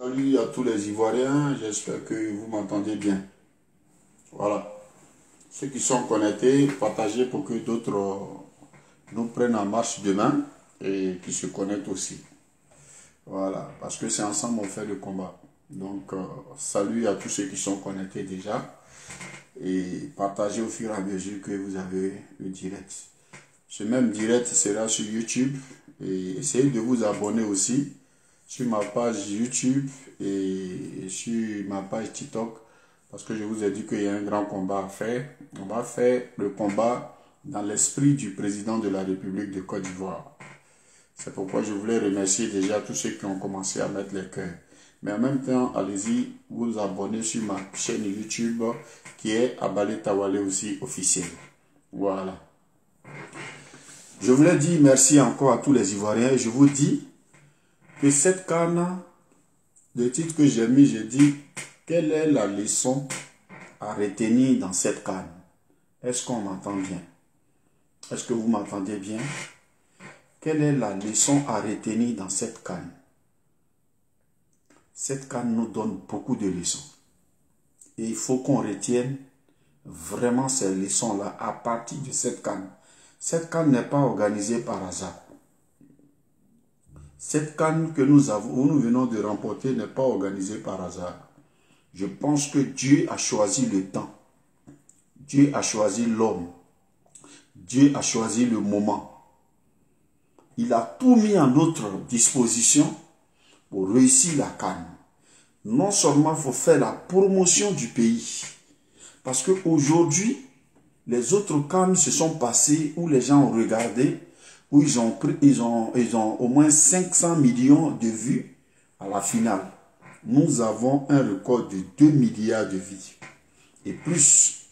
Salut à tous les Ivoiriens, j'espère que vous m'entendez bien. Voilà. Ceux qui sont connectés, partagez pour que d'autres nous prennent en marche demain et qui se connectent aussi. Voilà, parce que c'est ensemble on fait le combat. Donc, salut à tous ceux qui sont connectés déjà et partagez au fur et à mesure que vous avez le direct. Ce même direct sera sur YouTube et essayez de vous abonner aussi sur ma page YouTube et sur ma page TikTok parce que je vous ai dit qu'il y a un grand combat à faire. On va faire le combat dans l'esprit du président de la République de Côte d'Ivoire. C'est pourquoi je voulais remercier déjà tous ceux qui ont commencé à mettre les cœurs. Mais en même temps, allez-y vous abonner sur ma chaîne YouTube qui est Abalé Tawale aussi officiel. Voilà. Je voulais dire merci encore à tous les Ivoiriens et je vous dis que cette CAN, le titre que j'ai mis, j'ai dit quelle est la leçon à retenir dans cette CAN. Est-ce qu'on m'entend bien? Est-ce que vous m'entendez bien? Quelle est la leçon à retenir dans cette CAN? Cette CAN nous donne beaucoup de leçons. Et il faut qu'on retienne vraiment ces leçons-là à partir de cette CAN. Cette CAN n'est pas organisée par hasard. Cette CAN que nous venons de remporter n'est pas organisée par hasard. Je pense que Dieu a choisi le temps. Dieu a choisi l'homme. Dieu a choisi le moment. Il a tout mis à notre disposition pour réussir la CAN. Non seulement il faut faire la promotion du pays. Parce qu'aujourd'hui, les autres CAN se sont passés où les gens ont regardé, où ils ont au moins 500 millions de vues à la finale. Nous avons un record de 2 milliards de vues. Et plus,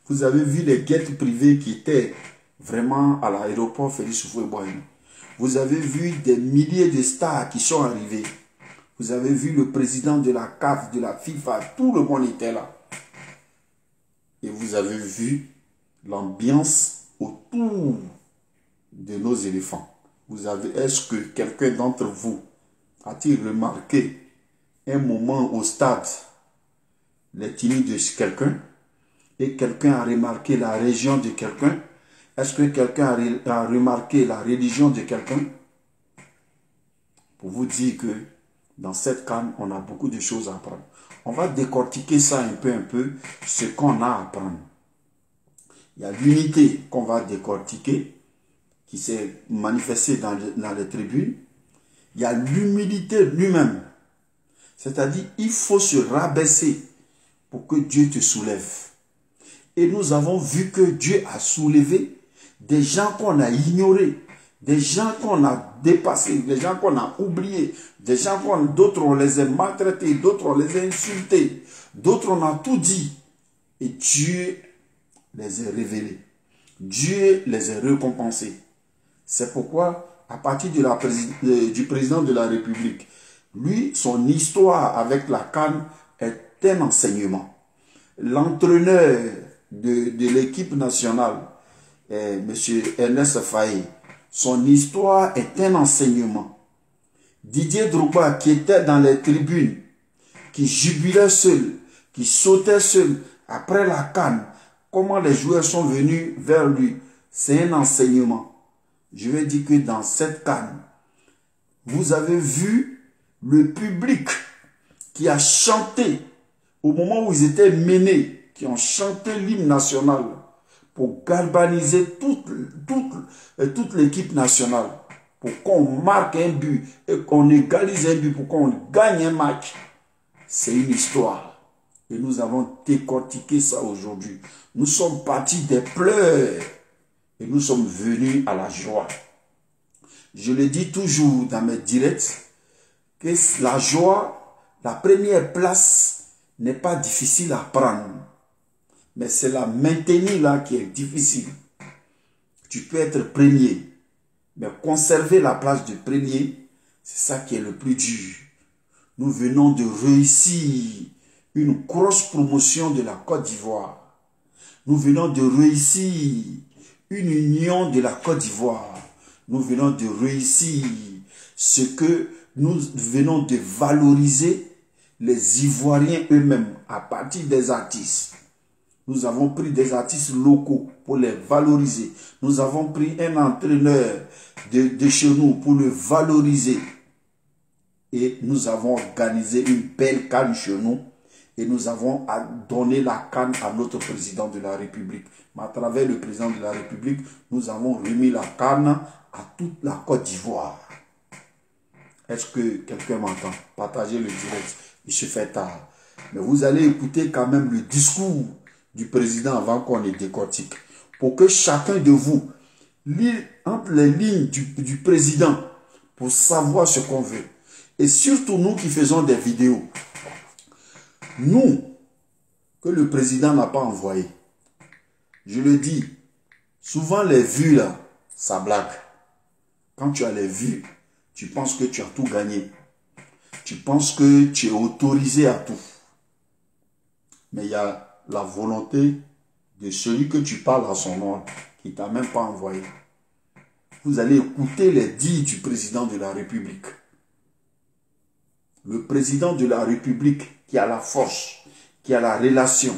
vous avez vu les guettes privées qui étaient vraiment à l'aéroport Félix Houphouët-Boigny. Vous avez vu des milliers de stars qui sont arrivés. Vous avez vu le président de la CAF, de la FIFA, tout le monde était là. Et vous avez vu l'ambiance autour de nos éléphants. Est-ce que quelqu'un d'entre vous a-t-il remarqué un moment au stade les tenues de quelqu'un et quelqu'un a remarqué la région de quelqu'un? Est-ce que quelqu'un a remarqué la religion de quelqu'un? Pour vous dire que dans cette CAN, on a beaucoup de choses à apprendre. On va décortiquer ça un peu, ce qu'on a à apprendre. Il y a l'unité qu'on va décortiquer, qui s'est manifestée dans les tribunes. Il y a l'humilité lui-même. C'est-à-dire, il faut se rabaisser pour que Dieu te soulève. Et nous avons vu que Dieu a soulevé des gens qu'on a ignorés, des gens qu'on a dépassés, des gens qu'on a oubliés, des gens d'autres on les a maltraités, d'autres on les a insultés, d'autres on a tout dit. Et Dieu les a révélés. Dieu les a récompensés. C'est pourquoi, à partir du président de la République, lui, son histoire avec la CAN est un enseignement. L'entraîneur de l'équipe nationale, M. Ernest Faye, son histoire est un enseignement. Didier Drogba, qui était dans les tribunes, qui jubilait seul, qui sautait seul après la CAN, comment les joueurs sont venus vers lui, c'est un enseignement. Je vais dire que dans cette CAN, vous avez vu le public qui a chanté au moment où ils étaient menés, qui ont chanté l'hymne national pour galvaniser toute l'équipe nationale, pour qu'on marque un but et qu'on égalise un but, pour qu'on gagne un match. C'est une histoire. Et nous avons décortiqué ça aujourd'hui. Nous sommes partis des pleurs et nous sommes venus à la joie. Je le dis toujours dans mes directs, que la joie, la première place n'est pas difficile à prendre. Mais c'est la maintenir là qui est difficile. Tu peux être premier, mais conserver la place de premier, c'est ça qui est le plus dur. Nous venons de réussir une grosse promotion de la Côte d'Ivoire. Nous venons de réussir une union de la Côte d'Ivoire. Nous venons de réussir ce que nous venons de valoriser les Ivoiriens eux-mêmes à partir des artistes. Nous avons pris des artistes locaux pour les valoriser. Nous avons pris un entraîneur de chez nous pour le valoriser. Et nous avons organisé une belle CAN chez nous. Et nous avons donné la CAN à notre président de la République. Mais à travers le président de la République, nous avons remis la CAN à toute la Côte d'Ivoire. Est-ce que quelqu'un m'entend? Partagez le direct. Il se fait tard. Mais vous allez écouter quand même le discours du président avant qu'on le décortique. Pour que chacun de vous lit entre les lignes du président pour savoir ce qu'on veut. Et surtout nous qui faisons des vidéos. Nous, que le président n'a pas envoyé. Je le dis, souvent les vues là, ça blague. Quand tu as les vues, tu penses que tu as tout gagné. Tu penses que tu es autorisé à tout. Mais il y a la volonté de celui que tu parles à son nom qui ne t'a même pas envoyé. Vous allez écouter les dires du président de la République. Le président de la République qui a la force, qui a la relation,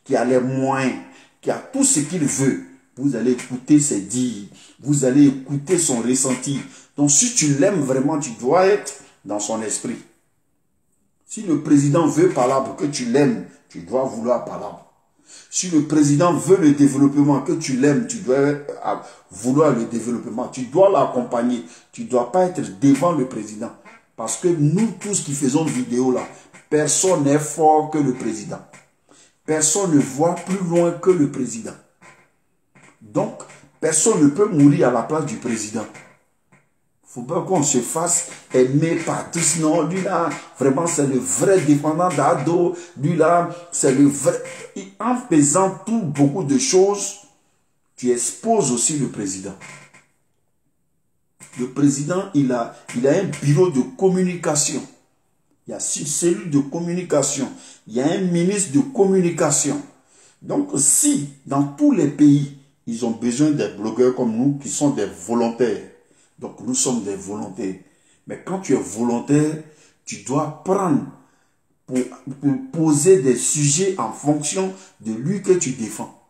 qui a les moyens, qui a tout ce qu'il veut. Vous allez écouter ses dires. Vous allez écouter son ressenti. Donc si tu l'aimes vraiment, tu dois être dans son esprit. Si le président veut palabre, que tu l'aimes, tu dois vouloir palabre. Si le président veut le développement, que tu l'aimes, tu dois vouloir le développement. Tu dois l'accompagner. Tu ne dois pas être devant le président. Parce que nous tous qui faisons vidéo là, personne n'est fort que le président. Personne ne voit plus loin que le président. Donc, personne ne peut mourir à la place du président. Il ne faut pas qu'on se fasse aimer par tous. Non, lui là, vraiment c'est le vrai défendant d'Ado. Lui là, c'est le vrai. Et en faisant beaucoup de choses, tu exposes aussi le président. Le président, il a un bureau de communication. Il y a une cellule de communication. Il y a un ministre de communication. Donc, si dans tous les pays, ils ont besoin des blogueurs comme nous qui sont des volontaires. Donc, nous sommes des volontaires. Mais quand tu es volontaire, tu dois prendre pour poser des sujets en fonction de lui que tu défends.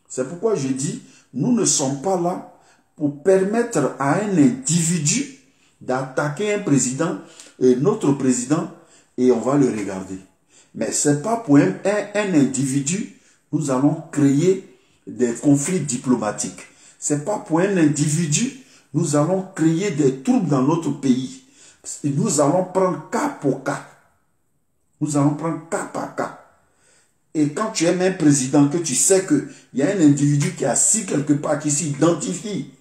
C'est pourquoi je dis, nous ne sommes pas là pour permettre à un individu d'attaquer un président, et notre président, et on va le regarder. Mais ce n'est pas pour un individu, nous allons créer des conflits diplomatiques. Ce n'est pas pour un individu, nous allons créer des troubles dans notre pays. Et nous allons prendre cas pour cas. Nous allons prendre cas par cas. Et quand tu aimes un président, que tu sais qu'il y a un individu qui est assis quelque part, qui s'identifie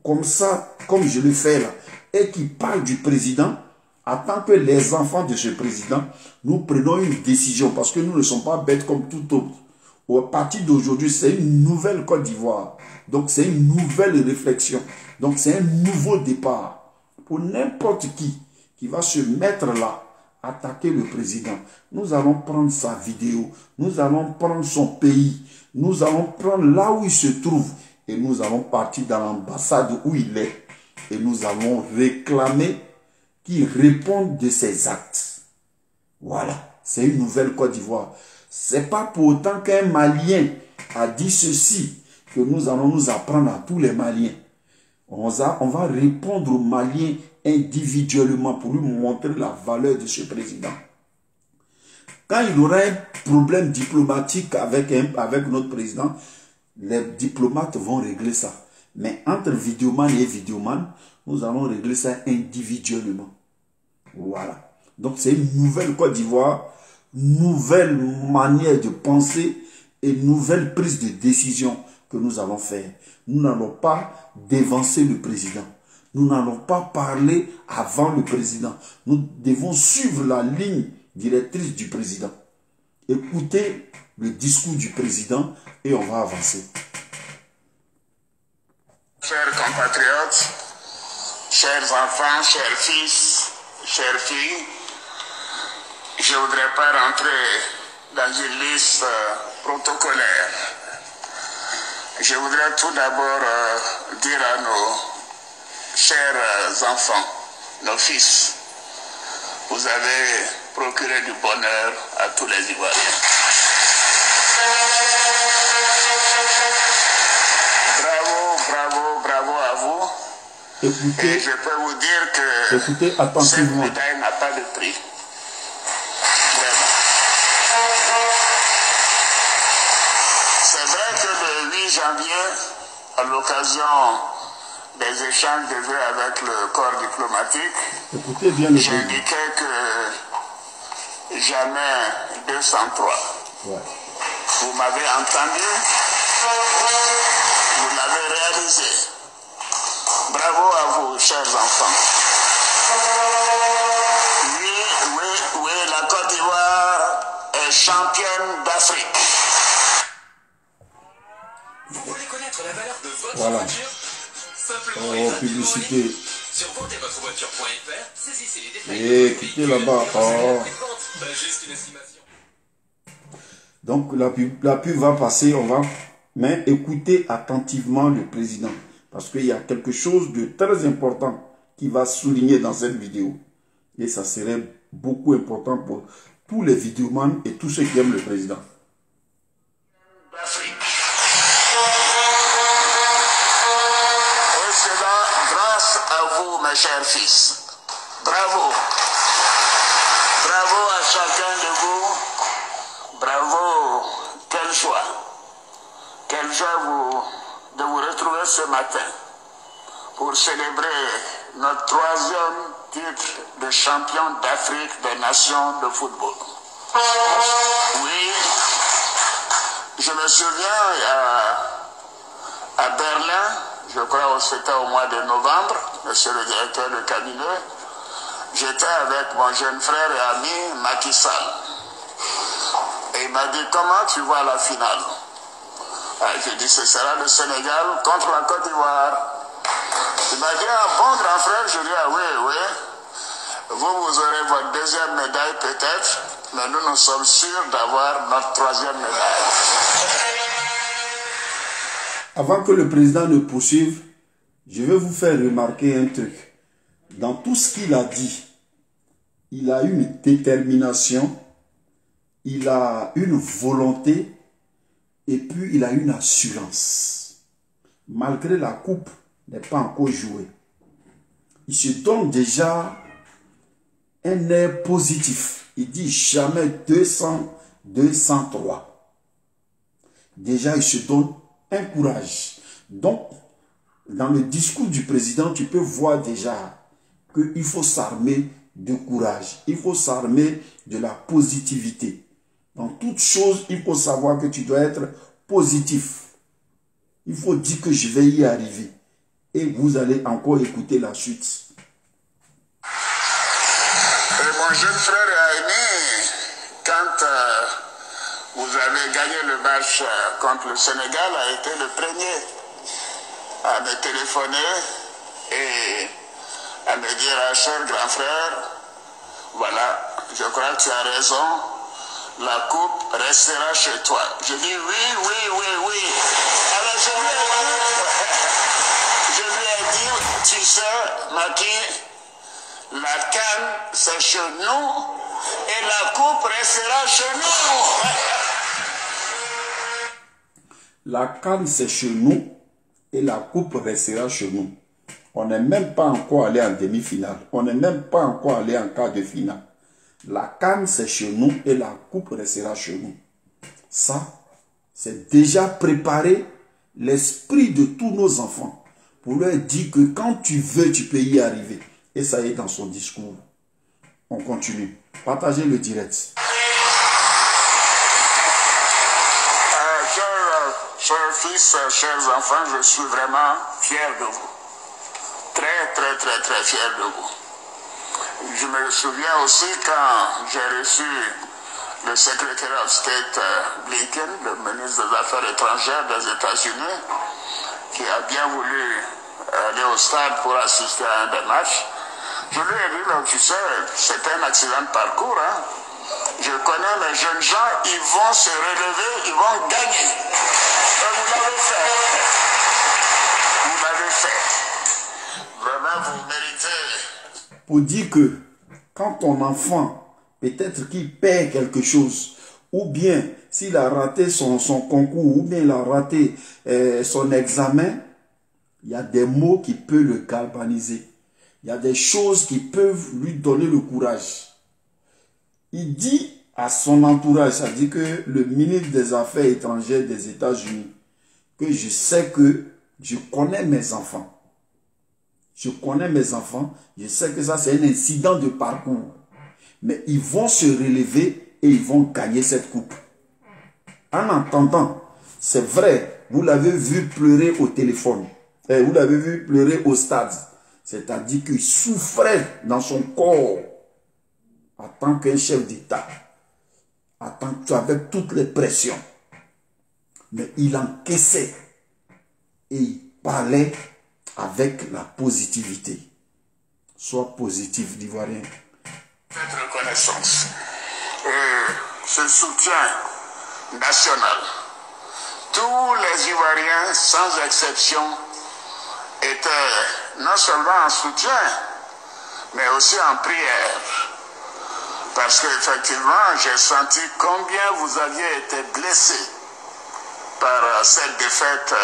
comme ça, comme je le fais là, et qui parle du président, en tant que les enfants de ce président, nous prenons une décision parce que nous ne sommes pas bêtes comme tout autre. À partir d'aujourd'hui, c'est une nouvelle Côte d'Ivoire. Donc, c'est une nouvelle réflexion. Donc, c'est un nouveau départ. Pour n'importe qui va se mettre là, attaquer le président. Nous allons prendre sa vidéo. Nous allons prendre son pays. Nous allons prendre là où il se trouve. Et nous allons partir dans l'ambassade où il est. Et nous allons réclamer qu'il réponde de ses actes. Voilà. C'est une nouvelle Côte d'Ivoire. C'est pas pour autant qu'un Malien a dit ceci que nous allons nous apprendre à tous les Maliens. On va répondre aux Maliens individuellement pour lui montrer la valeur de ce président. Quand il aura un problème diplomatique avec notre président, les diplomates vont régler ça. Mais entre vidéoman et vidéoman, nous allons régler ça individuellement. Voilà. Donc c'est une nouvelle Côte d'Ivoire, nouvelle manière de penser et nouvelle prise de décision que nous allons faire. Nous n'allons pas dévancer le président. Nous n'allons pas parler avant le président. Nous devons suivre la ligne directrice du président. Écoutez le discours du président et on va avancer. Chers compatriotes, chers enfants, chers fils, chères filles, je ne voudrais pas rentrer dans une liste protocolaire. Je voudrais tout d'abord dire à nos chers enfants, nos fils, vous avez procuré du bonheur à tous les Ivoiriens. Bravo, bravo, bravo à vous. Écoutez, et je peux vous dire que écoutez cette attentivement. médaille n'a pas de prix. Vraiment. C'est vrai que le 8 janvier, à l'occasion des échanges de vœux avec le corps diplomatique, Écoutez bien le j'ai président. indiqué que jamais 203. Ouais. Vous m'avez entendu, vous l'avez réalisé. Bravo à vous, chers enfants. Oui, la Côte d'Ivoire est championne d'Afrique. Vous voulez connaître la valeur de votre Voilà. voiture? Simplement Oh, publicité. sur votezvotrevoiture.fr, saisissez les détails. Et écoutez là-bas. Oh. Juste une estimation. Donc la pub va passer, mais écoutez attentivement le président. Parce qu'il y a quelque chose de très important qui va souligner dans cette vidéo. Et ça serait beaucoup important pour tous les vidéomans et tous ceux qui aiment le président. D'Afrique. Et cela grâce à vous, mes chers fils. Bravo. Bravo à chacun de vous. Bravo. Quel joie. Quelle joie de vous retrouver ce matin pour célébrer notre 3e titre de champion d'Afrique des nations de football. Oui, je me souviens à Berlin, je crois que c'était au mois de novembre, monsieur le directeur de cabinet, j'étais avec mon jeune frère et ami Macky Sall. Et il m'a dit, comment tu vois la finale? J'ai dit, ce sera le Sénégal contre la Côte d'Ivoire. Il m'a dit, ah bon grand frère, je dis, ah oui. Vous aurez votre 2e médaille peut-être, mais nous sommes sûrs d'avoir notre 3e médaille. Avant que le président ne poursuive, je vais vous faire remarquer un truc. Dans tout ce qu'il a dit, il a une détermination, il a une volonté, et puis il a une assurance. Malgré la coupe n'est pas encore jouée. Il se donne déjà un air positif. Il dit jamais 203. Déjà, il se donne un courage. Donc, dans le discours du président, tu peux voir déjà qu'il faut s'armer de courage. Il faut s'armer de la positivité. Dans toute chose, il faut savoir que tu dois être positif. Il faut dire que je vais y arriver. Et vous allez encore écouter la suite. Et mon jeune frère et ami, quand vous avez gagné le match contre le Sénégal, a été le premier à me téléphoner et à me dire, ah, cher grand frère, voilà, je crois que tu as raison. La coupe restera chez toi. Je dis oui. Alors je lui ai dit, tu sais, Macky, la canne c'est chez nous et la coupe restera chez nous. La canne c'est chez nous et la coupe restera chez nous. On n'est même pas encore allé en demi-finale. On n'est même pas encore allé en quart de finale. La canne, c'est chez nous et la coupe restera chez nous. Ça, c'est déjà préparer l'esprit de tous nos enfants pour leur dire que quand tu veux, tu peux y arriver. Et ça y est dans son discours. On continue. Partagez le direct. Chers fils, chers enfants, je suis vraiment fier de vous. Très fier de vous. Je me souviens aussi quand j'ai reçu le Secretary of State Blinken, le ministre des Affaires étrangères des États-Unis, qui a bien voulu aller au stade pour assister à un des matchs. Je lui ai dit, tu sais, c'est un accident de parcours. Hein. Je connais les jeunes gens, ils vont se relever, ils vont gagner. Et vous l'avez fait. Vous l'avez fait. Vraiment, vous méritez. Pour dire que Quand ton enfant, peut-être qu'il perd quelque chose, ou bien s'il a raté son concours, ou bien il a raté son examen, il y a des mots qui peuvent le galvaniser. Il y a des choses qui peuvent lui donner le courage. Il dit à son entourage, ça dit que le ministre des Affaires étrangères des États-Unis, que je sais que je connais mes enfants. Je connais mes enfants, je sais que ça c'est un incident de parcours. Mais ils vont se relever et ils vont gagner cette coupe. En entendant, c'est vrai, vous l'avez vu pleurer au téléphone. Vous l'avez vu pleurer au stade. C'est-à-dire qu'il souffrait dans son corps en tant qu'un chef d'État. Avec toutes les pressions. Mais il encaissait et il parlait avec la positivité. Sois positif, l'Ivoirien. Cette reconnaissance et ce soutien national, tous les Ivoiriens, sans exception, étaient non seulement en soutien, mais aussi en prière. Parce qu'effectivement, j'ai senti combien vous aviez été blessés par cette défaite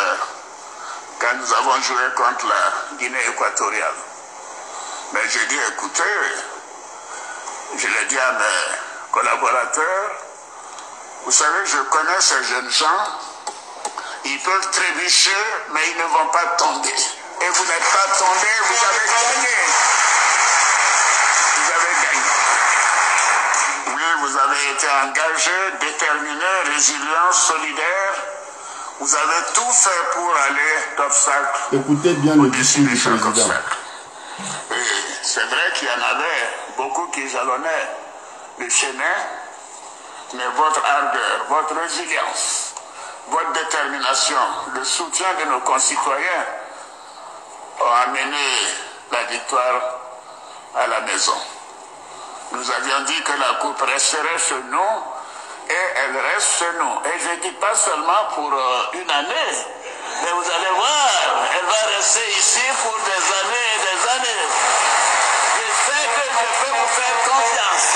quand nous avons joué contre la Guinée équatoriale. Mais j'ai dit, écoutez, je l'ai dit à mes collaborateurs, vous savez, je connais ces jeunes gens, ils peuvent trébucher, mais ils ne vont pas tomber. Et vous n'êtes pas tombés, vous avez gagné. Vous avez gagné. Oui, vous avez été engagés, déterminés, résilients, solidaires. Vous avez tout fait pour aller d'obstacle. Écoutez bien le discours du président. C'est vrai qu'il y en avait beaucoup qui jalonnaient le chemin, mais votre ardeur, votre résilience, votre détermination, le soutien de nos concitoyens ont amené la victoire à la maison. Nous avions dit que la coupe resterait chez nous et elle reste chez nous. Et je ne dis pas seulement pour une année, mais vous allez voir, elle va rester ici pour des années et des années. Je sais que je peux vous faire confiance.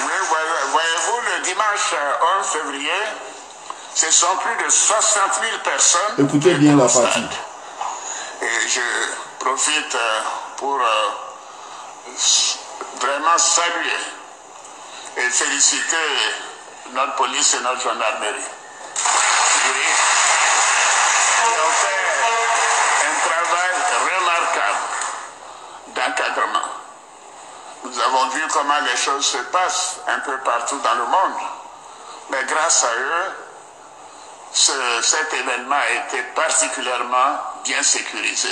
Oui, voyez-vous, le dimanche 11 février, ce sont plus de 60 000 personnes. Écoutez bien la partie. Et je profite pour vraiment saluer et féliciter notre police et notre gendarmerie. Oui. Ils ont fait un travail remarquable d'encadrement. Nous avons vu comment les choses se passent un peu partout dans le monde. Mais grâce à eux, cet événement a été particulièrement bien sécurisé.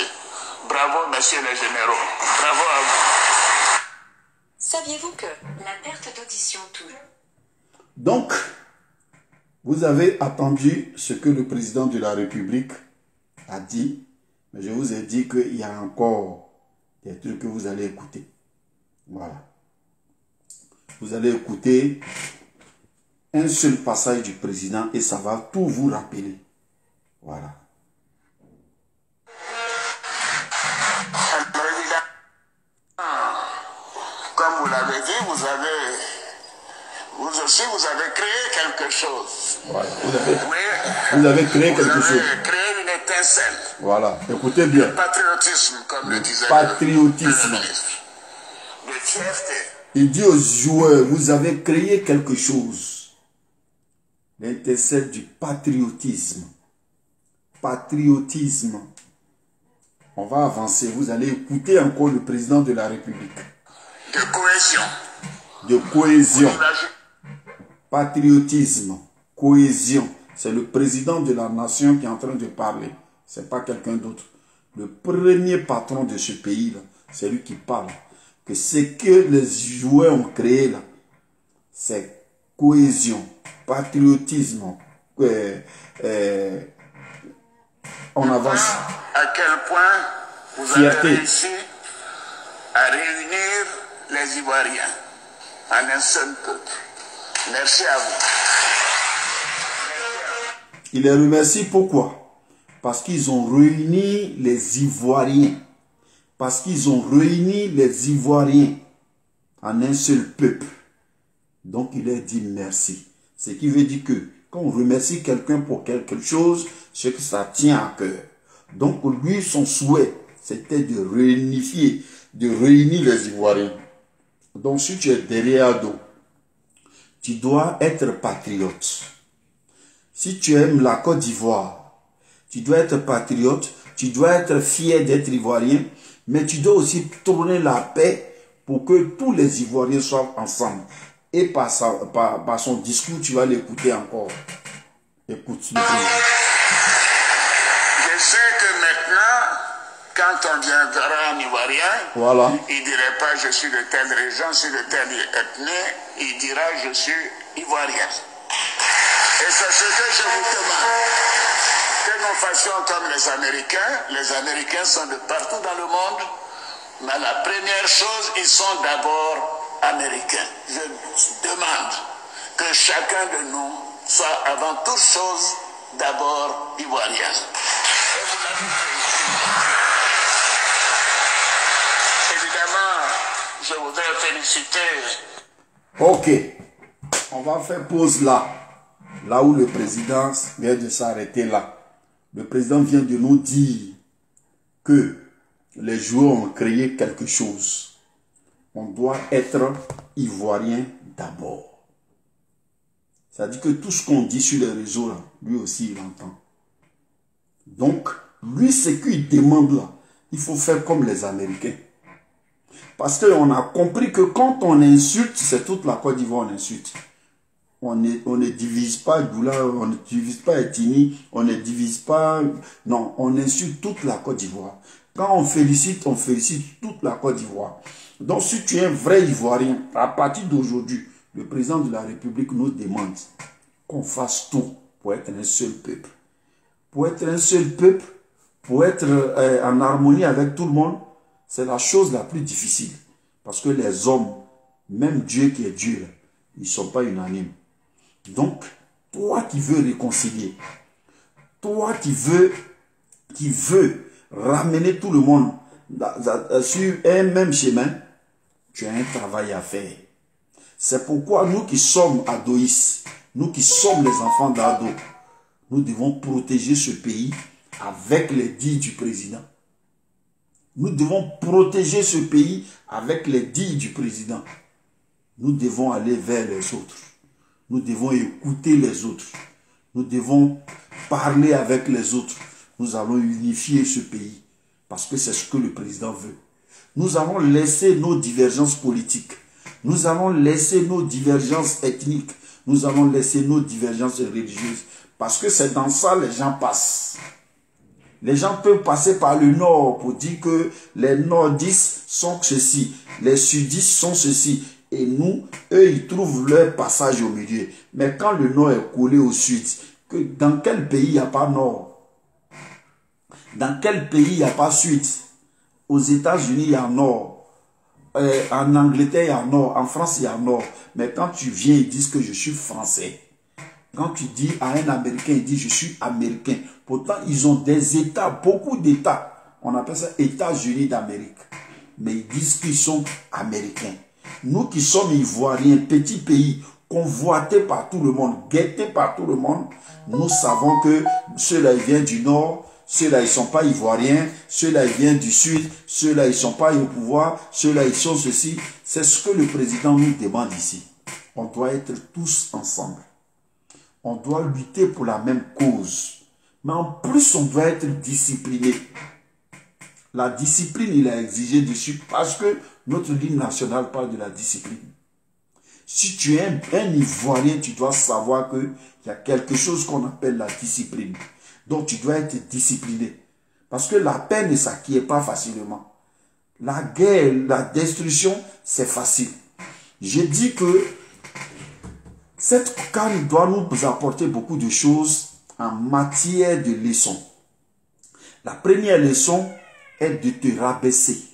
Bravo, messieurs les généraux. Bravo à vous. Saviez-vous que la perte d'audition touche? Donc, vous avez attendu ce que le président de la République a dit, mais je vous ai dit qu'il y a encore des trucs que vous allez écouter. Voilà. Vous allez écouter un seul passage du président et ça va tout vous rappeler. Voilà. Comme vous l'avez dit, vous aussi, vous avez créé quelque chose. Voilà. Oui, vous avez créé quelque chose. Vous avez créé une étincelle. Voilà. Écoutez bien. Le patriotisme, comme le disait patriotisme. le ministre. De fierté. Il dit aux joueurs, vous avez créé quelque chose. L'étincelle du patriotisme. Patriotisme. On va avancer. Vous allez écouter encore le président de la République. De cohésion. De cohésion. Patriotisme. Cohésion. C'est le président de la nation qui est en train de parler. Ce n'est pas quelqu'un d'autre. Le premier patron de ce pays-là, c'est lui qui parle. Que ce que les joueurs ont créé là, c'est cohésion, patriotisme. On avance. À quel point vous Fierté. avez réussi à réunir les Ivoiriens en un seul peuple. Merci à vous. Il les remercie pourquoi? Parce qu'ils ont réuni les Ivoiriens parce qu'ils ont réuni les Ivoiriens en un seul peuple. Donc il leur dit merci. Ce qui veut dire que quand on remercie quelqu'un pour quelque chose, c'est que ça tient à cœur. Donc lui, son souhait, c'était de réunifier, de réunir les Ivoiriens. Donc si tu es derrière Ado, tu dois être patriote. Si tu aimes la Côte d'Ivoire, tu dois être patriote, tu dois être fier d'être Ivoirien, mais tu dois aussi tourner la paix pour que tous les Ivoiriens soient ensemble. Et par son discours, tu vas l'écouter encore. Écoute le président. Je sais que maintenant, quand on viendra en Ivoirien, Voilà. il ne dirait pas je suis de telle région, je suis de telle ethnie, il dira je suis Ivoirien. Et c'est ce que je vous demande. Que nous fassions comme les Américains. Les Américains sont de partout dans le monde, mais la première chose, ils sont d'abord Américains. Je demande que chacun de nous soit avant toute chose d'abord Ivoirien. Et vous l'avez réussi. Évidemment, je voudrais féliciter. Ok. On va faire pause là. Là où le président vient de s'arrêter là. Le président vient de nous dire que les joueurs ont créé quelque chose. On doit être Ivoirien d'abord. C'est-à-dire que tout ce qu'on dit sur les réseaux, là, lui aussi, il entend. Donc, lui, ce qu'il demande là, il faut faire comme les Américains. Parce qu'on a compris que quand on insulte, c'est toute la Côte d'Ivoire on insulte. On ne divise pas Doula, on ne divise pas Etini, on ne divise pas... Non, on insulte toute la Côte d'Ivoire. Quand on félicite toute la Côte d'Ivoire. Donc si tu es un vrai Ivoirien, à partir d'aujourd'hui, le président de la République nous demande qu'on fasse tout pour être un seul peuple. Pour être un seul peuple, pour être en harmonie avec tout le monde, c'est la chose la plus difficile. Parce que les hommes, même Dieu qui est Dieu, ils ne sont pas unanimes. Donc, toi qui veux réconcilier, toi qui veux ramener tout le monde sur un même chemin, tu as un travail à faire. C'est pourquoi nous qui sommes adoïs, nous qui sommes les enfants d'Ado, nous devons protéger ce pays avec les dires du président. Nous devons protéger ce pays avec les dires du président. Nous devons aller vers les autres. Nous devons écouter les autres. Nous devons parler avec les autres. Nous allons unifier ce pays parce que c'est ce que le président veut. Nous allons laisser nos divergences politiques. Nous allons laisser nos divergences ethniques. Nous allons laisser nos divergences religieuses. Parce que c'est dans ça que les gens passent. Les gens peuvent passer par le nord pour dire que les nordistes sont ceci, les sudistes sont ceci. Et nous, eux, ils trouvent leur passage au milieu. Mais quand le nord est collé au sud, dans quel pays il n'y a pas nord? Dans quel pays il n'y a pas sud? Aux États-Unis, il y a nord. En Angleterre, il y a nord. En France, il y a nord. Mais quand tu viens, ils disent que je suis français. Quand tu dis à un Américain, il dit je suis américain. Pourtant, ils ont des États, beaucoup d'États. On appelle ça États-Unis d'Amérique. Mais ils disent qu'ils sont américains. Nous qui sommes Ivoiriens, petit pays, convoités par tout le monde, guettés par tout le monde, nous savons que ceux-là, ils viennent du nord, ceux-là, ils ne sont pas Ivoiriens, ceux-là, ils viennent du sud, ceux-là, ils ne sont pas au pouvoir, ceux-là, ils sont ceci. C'est ce que le président nous demande ici. On doit être tous ensemble. On doit lutter pour la même cause. Mais en plus, on doit être discipliné. La discipline, il a exigé dessus parce que notre ligne nationale parle de la discipline. Si tu es un Ivoirien, tu dois savoir qu'il y a quelque chose qu'on appelle la discipline. Donc, tu dois être discipliné. Parce que la paix ne s'acquiert pas facilement. La guerre, la destruction, c'est facile. J'ai dit que cette canne doit nous apporter beaucoup de choses en matière de leçons. La première leçon est de te rabaisser.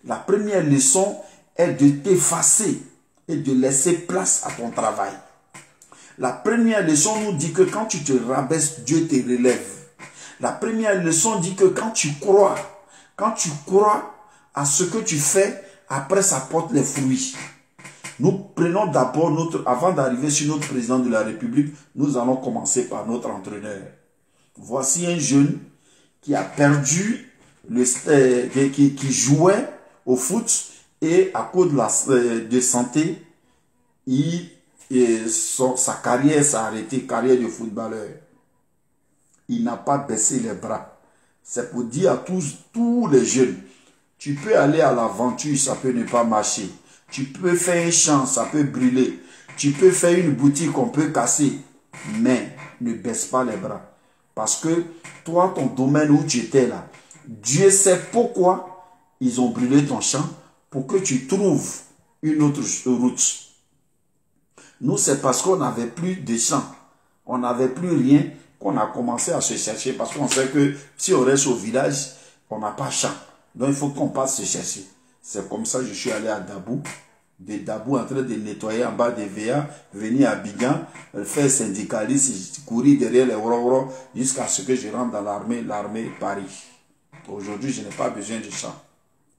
La première leçon est de t'effacer et de laisser place à ton travail. La première leçon nous dit que quand tu te rabaisses, Dieu te relève. La première leçon dit que quand tu crois à ce que tu fais, après ça porte les fruits. Nous prenons d'abord avant d'arriver sur notre président de la République, nous allons commencer par notre entraîneur. Voici un jeune qui a perdu, qui jouait au foot et à cause de santé, sa carrière s'est arrêtée, carrière de footballeur. Il n'a pas baissé les bras. C'est pour dire à tous les jeunes, tu peux aller à l'aventure, ça peut ne pas marcher. Tu peux faire un champ, ça peut brûler. Tu peux faire une boutique, on peut casser. Mais ne baisse pas les bras. Parce que toi, ton domaine où tu étais là, Dieu sait pourquoi ils ont brûlé ton champ pour que tu trouves une autre route. Nous, c'est parce qu'on n'avait plus de champ. On n'avait plus rien qu'on a commencé à se chercher. Parce qu'on sait que si on reste au village, on n'a pas de champ. Donc, il faut qu'on passe se chercher. C'est comme ça que je suis allé à Dabou. De Dabou en train de nettoyer en bas des VA, venir à Abidjan, faire syndicaliste, courir derrière les woro jusqu'à ce que je rentre dans l'armée Paris. Aujourd'hui, je n'ai pas besoin de champ.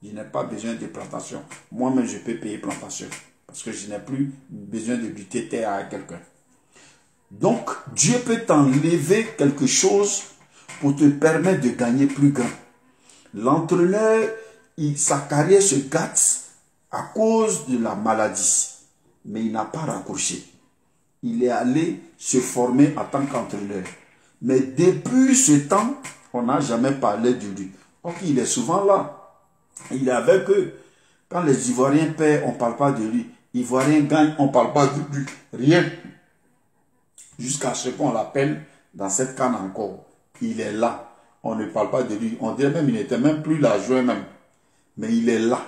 Je n'ai pas besoin de plantation. Moi-même, je peux payer plantation. Parce que je n'ai plus besoin de lutter terre à quelqu'un. Donc, Dieu peut t'enlever quelque chose pour te permettre de gagner plus grand. L'entraîneur, sa carrière se gâte à cause de la maladie. Mais il n'a pas raccroché. Il est allé se former en tant qu'entraîneur. Mais depuis ce temps, on n'a jamais parlé de lui. Donc, il est souvent là. Il est avec eux. Quand les Ivoiriens perdent, on ne parle pas de lui. Ivoiriens gagnent, on ne parle pas de lui. Rien. Jusqu'à ce qu'on l'appelle dans cette canne encore. Il est là. On ne parle pas de lui. On dirait même qu'il n'était même plus là, jouer même. Mais il est là.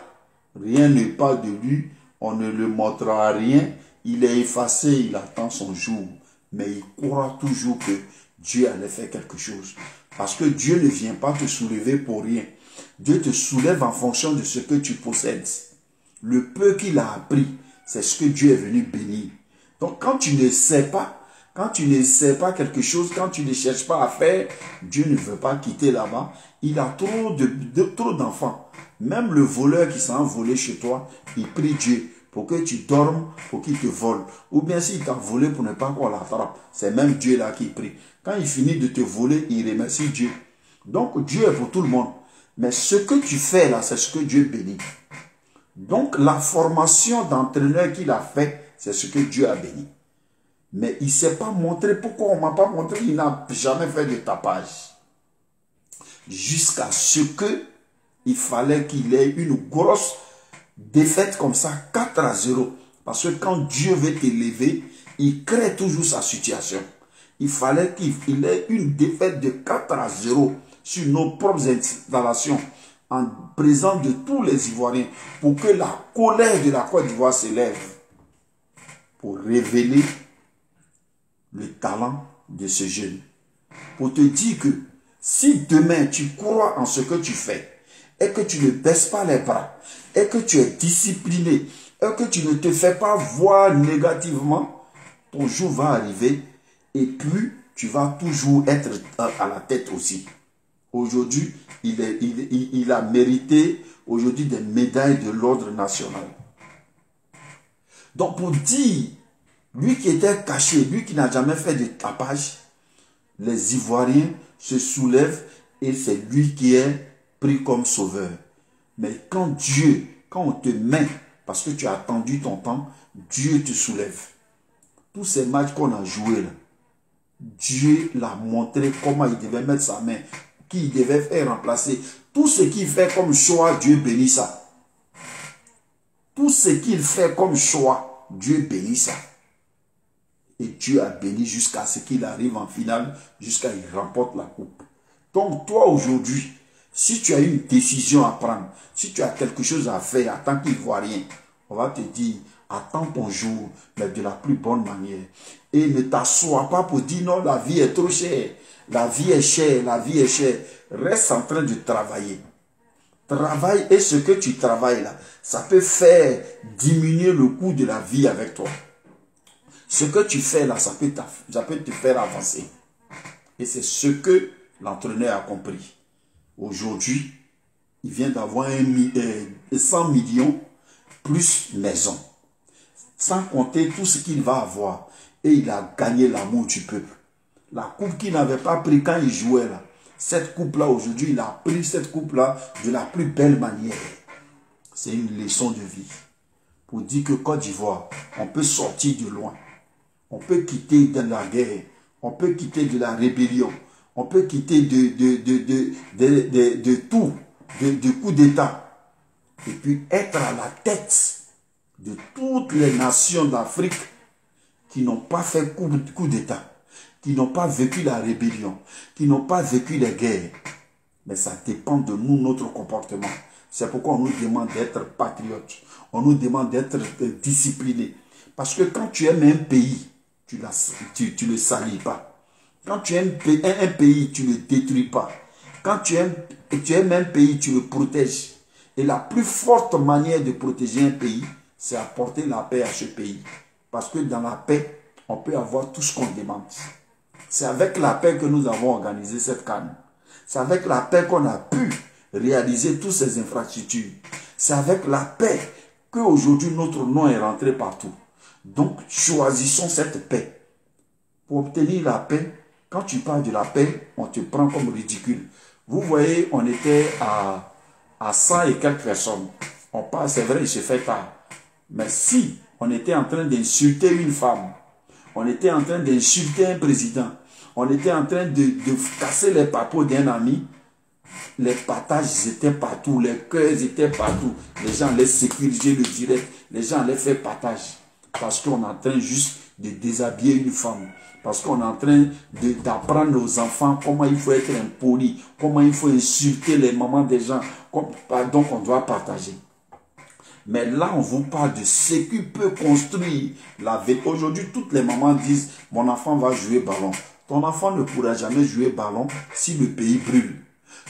Rien ne parle de lui. On ne le montrera rien. Il est effacé. Il attend son jour. Mais il croit toujours que Dieu allait faire quelque chose. Parce que Dieu ne vient pas te soulever pour rien. Dieu te soulève en fonction de ce que tu possèdes. Le peu qu'il a appris, c'est ce que Dieu est venu bénir. Donc quand tu ne sais pas, quelque chose, quand tu ne cherches pas à faire, Dieu ne veut pas quitter là-bas. Il a trop d'enfants. Même le voleur qui s'en volé chez toi, il prie Dieu pour que tu dormes, pour qu'il te vole. Ou bien s'il t'a volé pour ne pas qu'on l'attrape, c'est même Dieu là qui prie. Quand il finit de te voler, il remercie Dieu. Donc Dieu est pour tout le monde. Mais ce que tu fais là, c'est ce que Dieu bénit. Donc la formation d'entraîneur qu'il a fait, c'est ce que Dieu a béni. Mais il ne s'est pas montré. Pourquoi on ne m'a pas montré? Il n'a jamais fait de tapage. Jusqu'à ce que il fallait qu'il ait une grosse défaite comme ça, 4-0. Parce que quand Dieu veut t'élever, il crée toujours sa situation. Il fallait qu'il ait une défaite de 4-0 sur nos propres installations, en présence de tous les Ivoiriens, pour que la colère de la Côte d'Ivoire s'élève, pour révéler le talent de ce jeune. Pour te dire que si demain tu crois en ce que tu fais, et que tu ne baisses pas les bras, et que tu es discipliné, et que tu ne te fais pas voir négativement, ton jour va arriver, et puis tu vas toujours être à la tête aussi. Aujourd'hui, il a mérité aujourd'hui des médailles de l'ordre national. Donc pour dire, lui qui était caché, lui qui n'a jamais fait de tapage, les Ivoiriens se soulèvent et c'est lui qui est pris comme sauveur. Mais quand on te met, parce que tu as attendu ton temps, Dieu te soulève. Tous ces matchs qu'on a joués là, Dieu l'a montré comment il devait mettre sa main, qui il devait faire remplacer. Tout ce qu'il fait comme choix, Dieu bénit ça. Tout ce qu'il fait comme choix, Dieu bénit ça. Et Dieu a béni jusqu'à ce qu'il arrive en finale, jusqu'à ce qu'il remporte la coupe. Donc toi aujourd'hui, si tu as une décision à prendre, si tu as quelque chose à faire en tant qu'Ivoirien, on va te dire, attends ton jour, mais de la plus bonne manière. Et ne t'assois pas pour dire non, la vie est trop chère. La vie est chère, la vie est chère. Reste en train de travailler. Travaille et ce que tu travailles là, ça peut faire diminuer le coût de la vie avec toi. Ce que tu fais là, ça peut te faire avancer. Et c'est ce que l'entraîneur a compris. Aujourd'hui, Il vient d'avoir 100 millions plus maison. Sans compter tout ce qu'il va avoir. Et il a gagné l'amour du peuple. La coupe qu'il n'avait pas pris quand il jouait là. Cette coupe-là, aujourd'hui, il a pris cette coupe-là de la plus belle manière. C'est une leçon de vie. Pour dire que Côte d'Ivoire, on peut sortir de loin. On peut quitter de la guerre. On peut quitter de la rébellion. On peut quitter de tout, de coups d'État. Et puis être à la tête de toutes les nations d'Afrique qui n'ont pas fait coup d'État, qui n'ont pas vécu la rébellion, qui n'ont pas vécu les guerres. Mais ça dépend de nous, notre comportement. C'est pourquoi on nous demande d'être patriotes. On nous demande d'être disciplinés. Parce que quand tu aimes un pays, tu ne le salis pas. Quand tu aimes un pays, tu ne le détruis pas. Quand tu aimes un pays, tu le protèges. Et la plus forte manière de protéger un pays, c'est apporter la paix à ce pays. Parce que dans la paix, on peut avoir tout ce qu'on demande. C'est avec la paix que nous avons organisé cette CAN. C'est avec la paix qu'on a pu réaliser toutes ces infrastructures. C'est avec la paix qu'aujourd'hui notre nom est rentré partout. Donc choisissons cette paix. Pour obtenir la paix, quand tu parles de la paix, on te prend comme ridicule. Vous voyez, on était à 100 et quelques personnes. On parle, c'est vrai, il se fait tard. Mais si on était en train d'insulter une femme, on était en train d'insulter un président, on était en train de casser les papeaux d'un ami, les partages étaient partout, les cœurs étaient partout. Les gens allaient sécuriser le direct, les gens allaient faire partage. Parce qu'on est en train juste de déshabiller une femme. Parce qu'on est en train d'apprendre aux enfants comment il faut être impoli, comment il faut insulter les mamans des gens. Donc on doit partager. Mais là, on vous parle de ce qui peut construire la vie. Aujourd'hui, toutes les mamans disent, mon enfant va jouer ballon. Ton enfant ne pourra jamais jouer ballon si le pays brûle.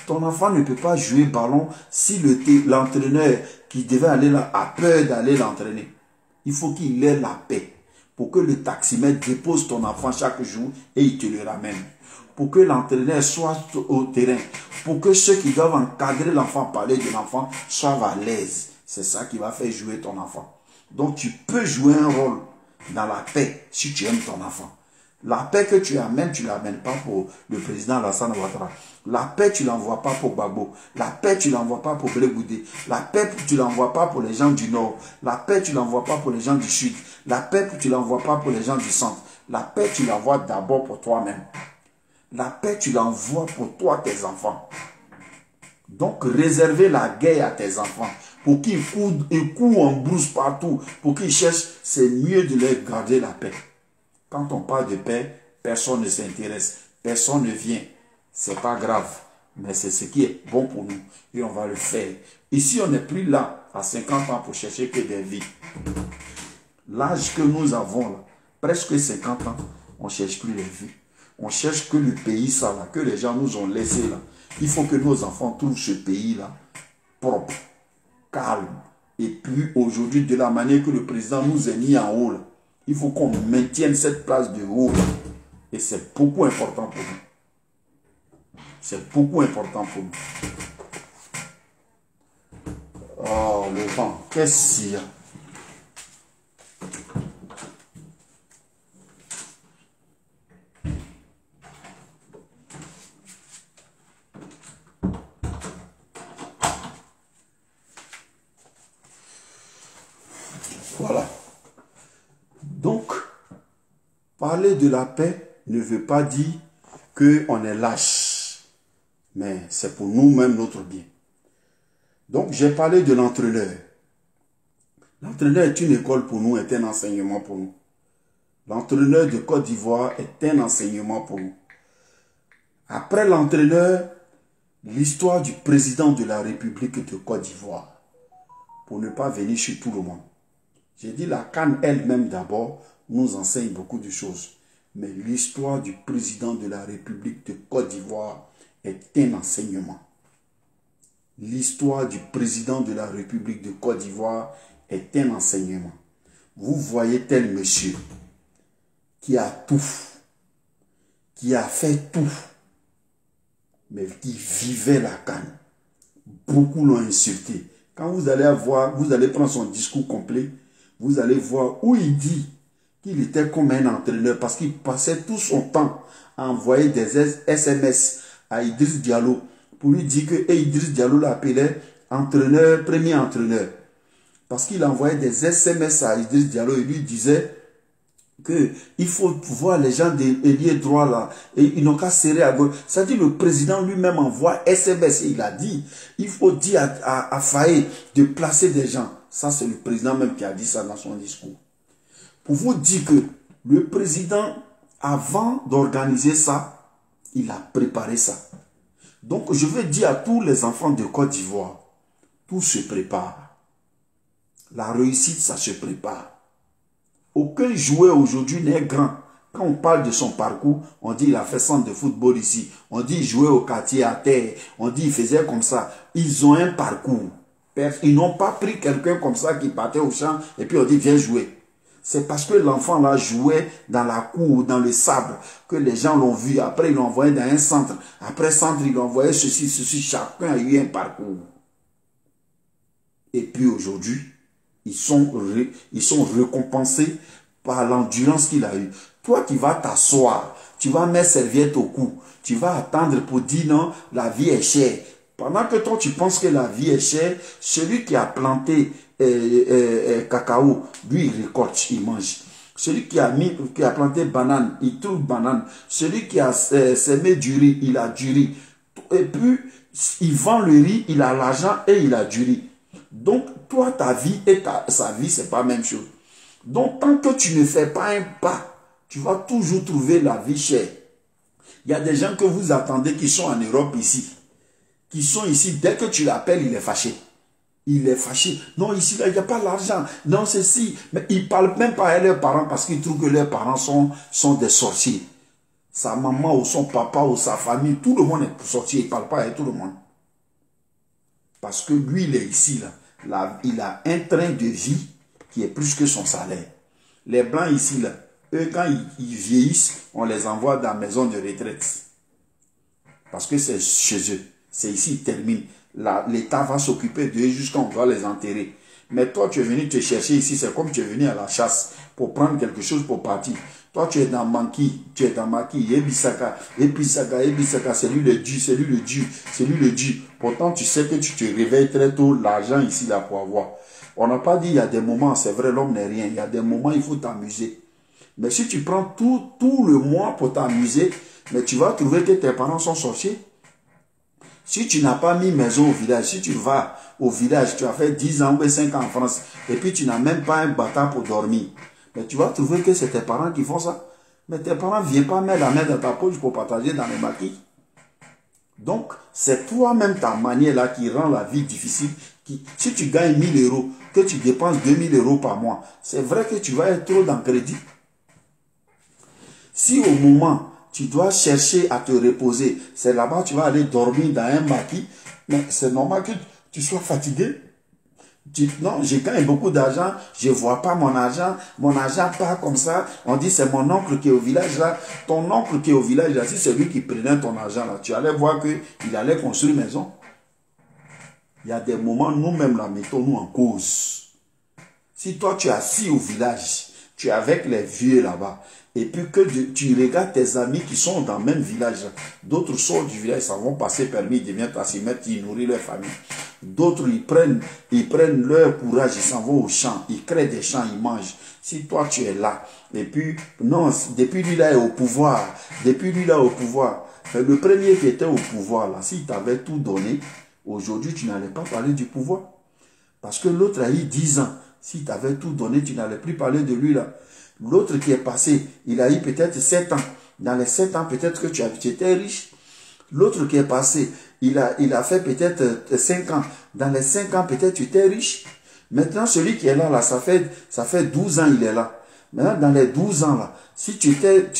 Ton enfant ne peut pas jouer ballon si l'entraîneur qui devait aller là a peur d'aller l'entraîner. Il faut qu'il ait la paix. Pour que le taximètre dépose ton enfant chaque jour et il te le ramène. Pour que l'entraîneur soit au terrain. Pour que ceux qui doivent encadrer l'enfant, parler de l'enfant, soient à l'aise. C'est ça qui va faire jouer ton enfant. Donc tu peux jouer un rôle dans la paix si tu aimes ton enfant. La paix que tu amènes, tu ne l'amènes pas pour le président Alassane Ouattara. La paix, tu ne l'envoies pas pour Gbagbo. La paix, tu ne l'envoies pas pour Blé Goudé. La paix, tu ne l'envoies pas pour les gens du Nord. La paix, tu ne l'envoies pas pour les gens du Sud. La paix, tu ne l'envoies pas pour les gens du Centre. La paix, tu l'envoies d'abord pour toi-même. La paix, tu l'envoies pour toi, tes enfants. Donc, réservez la guerre à tes enfants. Pour qu'ils courent en brousse partout. Pour qu'ils cherchent, c'est mieux de leur garder la paix. Quand on parle de paix, personne ne s'intéresse. Personne ne vient. C'est pas grave. Mais c'est ce qui est bon pour nous. Et on va le faire. Ici, on n'est plus là à 50 ans pour chercher que des vies. L'âge que nous avons là, presque 50 ans, on ne cherche plus les vies. On cherche que le pays ça là, que les gens nous ont laissé là. Il faut que nos enfants trouvent ce pays là propre, calme. Et puis aujourd'hui, de la manière que le président nous a mis en haut là, il faut qu'on maintienne cette place de haut là. Et c'est beaucoup important pour nous. C'est beaucoup important pour nous. Oh, le vent, qu'est-ce qu'il y a? Voilà. Donc, parler de la paix ne veut pas dire qu'on est lâche. Mais c'est pour nous-mêmes notre bien. Donc, j'ai parlé de l'entraîneur. L'entraîneur est une école pour nous, est un enseignement pour nous. L'entraîneur de Côte d'Ivoire est un enseignement pour nous. Après l'entraîneur, l'histoire du président de la République de Côte d'Ivoire. Pour ne pas venir chez tout le monde. J'ai dit la CAN elle-même d'abord nous enseigne beaucoup de choses. Mais l'histoire du président de la République de Côte d'Ivoire est un enseignement. L'histoire du président de la République de Côte d'Ivoire est un enseignement. Vous voyez tel monsieur qui a tout, qui a fait tout, mais qui vivait la CAN. Beaucoup l'ont insulté. Quand vous allez voir, vous allez prendre son discours complet, vous allez voir où il dit qu'il était comme un entraîneur parce qu'il passait tout son temps à envoyer des SMS à Idriss Diallo pour lui dire que Idriss Diallo l'appelait entraîneur, premier entraîneur. Parce qu'il envoyait des SMS à Idriss Diallo et lui disait qu'il faut voir les gens de l'ailier droit là et ils n'ont qu'à serrer à gauche. C'est-à-dire le président lui-même envoie SMS et il a dit il faut dire à Faye de placer des gens. Ça c'est le président même qui a dit ça dans son discours. Pour vous dire que le président, avant d'organiser ça, il a préparé ça. Donc je veux dire à tous les enfants de Côte d'Ivoire, tout se prépare. La réussite, ça se prépare. Aucun joueur aujourd'hui n'est grand. Quand on parle de son parcours, on dit il a fait centre de football ici. On dit il jouait au quartier à terre. On dit il faisait comme ça. Ils ont un parcours. Ils n'ont pas pris quelqu'un comme ça qui partait au champ et puis on dit viens jouer. C'est parce que l'enfant là jouait dans la cour, dans le sable, que les gens l'ont vu. Après, ils l'ont envoyé dans un centre. Après centre, ils l'ont envoyé ceci, ceci. Chacun a eu un parcours. Et puis aujourd'hui, ils sont récompensés par l'endurance qu'il a eue. Toi qui vas t'asseoir, tu vas mettre serviette au cou, tu vas attendre pour dire non, la vie est chère. Pendant que toi tu penses que la vie est chère, celui qui a planté cacao, lui il récolte, il mange. Celui qui a planté banane, il trouve banane. Celui qui a semé du riz, il a du riz. Et puis, il vend le riz, il a l'argent et il a du riz. Donc, toi, ta vie et sa vie, c'est pas la même chose. Donc, tant que tu ne fais pas un pas, tu vas toujours trouver la vie chère. Il y a des gens que vous attendez qui sont en Europe ici. Qui sont ici, dès que tu l'appelles, il est fâché. Il est fâché. Non, ici, là, il n'y a pas l'argent. Non, c'est si. Mais ils ne parlent même pas à leurs parents parce qu'ils trouvent que leurs parents sont des sorciers. Sa maman ou son papa ou sa famille, tout le monde est sorcier. Il ne parle pas à tout le monde. Parce que lui, il est ici, là. Il a un train de vie qui est plus que son salaire. Les Blancs ici, là, eux, quand ils vieillissent, on les envoie dans la maison de retraite. Parce que c'est chez eux. C'est ici, ils terminent. L'État va s'occuper d'eux jusqu'à on doit les enterrer. Mais toi, tu es venu te chercher ici, c'est comme tu es venu à la chasse pour prendre quelque chose pour partir. Toi, tu es dans Manki, tu es dans Maki, Ebisaka, c'est lui le Dieu, c'est lui le Dieu, c'est lui le Dieu. Pourtant, tu sais que tu te réveilles très tôt, l'argent ici, là, pour avoir. On n'a pas dit, il y a des moments, c'est vrai, l'homme n'est rien. Il y a des moments, il faut t'amuser. Mais si tu prends tout le mois pour t'amuser, mais tu vas trouver que tes parents sont sorciers. Si tu n'as pas mis maison au village, si tu vas au village, tu as fait 10 ans ou 5 ans en France, et puis tu n'as même pas un bâtard pour dormir, mais tu vas trouver que c'est tes parents qui font ça. Mais tes parents ne viennent pas mettre la main dans ta poche pour partager dans les maquis. Donc, c'est toi-même ta manière là qui rend la vie difficile. Si tu gagnes 1000 euros, que tu dépenses 2000 euros par mois, c'est vrai que tu vas être trop dans le crédit. Si au moment tu dois chercher à te reposer, c'est là-bas tu vas aller dormir dans un maquis, mais c'est normal que tu sois fatigué. Non, j'ai gagné beaucoup d'argent, je ne vois pas mon argent part comme ça. On dit c'est mon oncle qui est au village là. Ton oncle qui est au village là, si c'est lui qui prenait ton argent là, tu allais voir qu'il allait construire une maison. Il y a des moments, nous-mêmes la mettons-nous en cause. Si toi tu es assis au village, tu es avec les vieux là-bas, et puis que tu regardes tes amis qui sont dans le même village, d'autres sortent du village, ça vont passer permis, ils deviennent à s'y mettre, ils nourrissent leur famille. D'autres, ils prennent leur courage, ils s'en vont au champ, ils créent des champs, ils mangent. Si toi tu es là, et puis, non, depuis lui là est au pouvoir, mais le premier qui était au pouvoir là, s'il t'avait tout donné, aujourd'hui tu n'allais pas parler du pouvoir. Parce que l'autre a eu 10 ans, s'il t'avait tout donné, tu n'allais plus parler de lui là. L'autre qui est passé, il a eu peut-être 7 ans. Dans les 7 ans, peut-être que tu étais riche. L'autre qui est passé, il a fait peut-être 5 ans. Dans les 5 ans, peut-être tu étais riche. Maintenant, celui qui est là, ça fait 12 ans, il est là. Maintenant, dans les 12 ans, là, si tu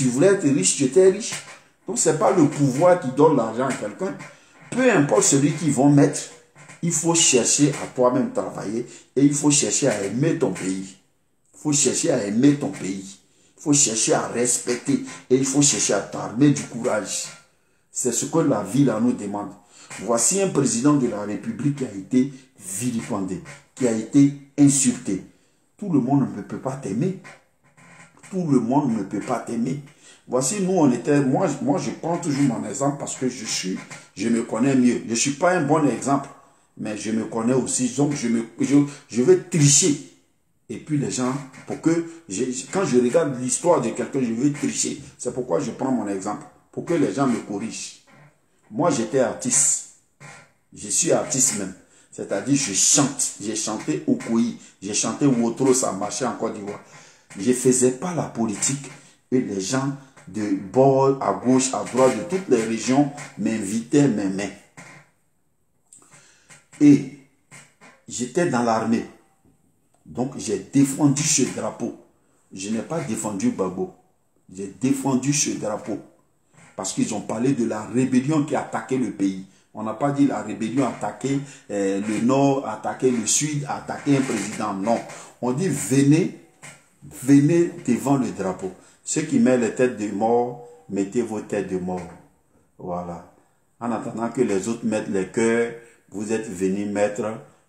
voulais être riche, tu étais riche. Donc, ce n'est pas le pouvoir qui donne l'argent à quelqu'un. Peu importe celui qu'ils vont mettre, il faut chercher à toi-même travailler et il faut chercher à aimer ton pays. Il faut chercher à aimer ton pays. Il faut chercher à respecter et il faut chercher à t'armer du courage. C'est ce que la vie là nous demande. Voici un président de la République qui a été vilipendé, qui a été insulté. Tout le monde ne peut pas t'aimer. Tout le monde ne peut pas t'aimer. Voici, nous, on était... Moi, je prends toujours mon exemple parce que je me connais mieux. Je ne suis pas un bon exemple, mais je me connais aussi. Donc, je vais tricher. Et puis, les gens, quand je regarde l'histoire de quelqu'un, je veux tricher. C'est pourquoi je prends mon exemple. Pour que les gens me corrigent. Moi, j'étais artiste. Je suis artiste même. C'est-à-dire, je chante. J'ai chanté Okoyi. J'ai chanté Wotro, ça marchait en Côte d'Ivoire. Je ne faisais pas la politique. Et les gens de bord, à gauche, à droite, de toutes les régions m'invitaient, m'aimaient. Et j'étais dans l'armée. Donc, j'ai défendu ce drapeau. Je n'ai pas défendu Gbagbo. J'ai défendu ce drapeau. Parce qu'ils ont parlé de la rébellion qui attaquait le pays. On n'a pas dit la rébellion attaquait le nord, attaquait le sud, attaquait un président. Non. On dit venez devant le drapeau. Ceux qui mettent les têtes de mort, mettez vos têtes de mort. Voilà. En attendant que les autres mettent les cœurs, vous êtes venus mettre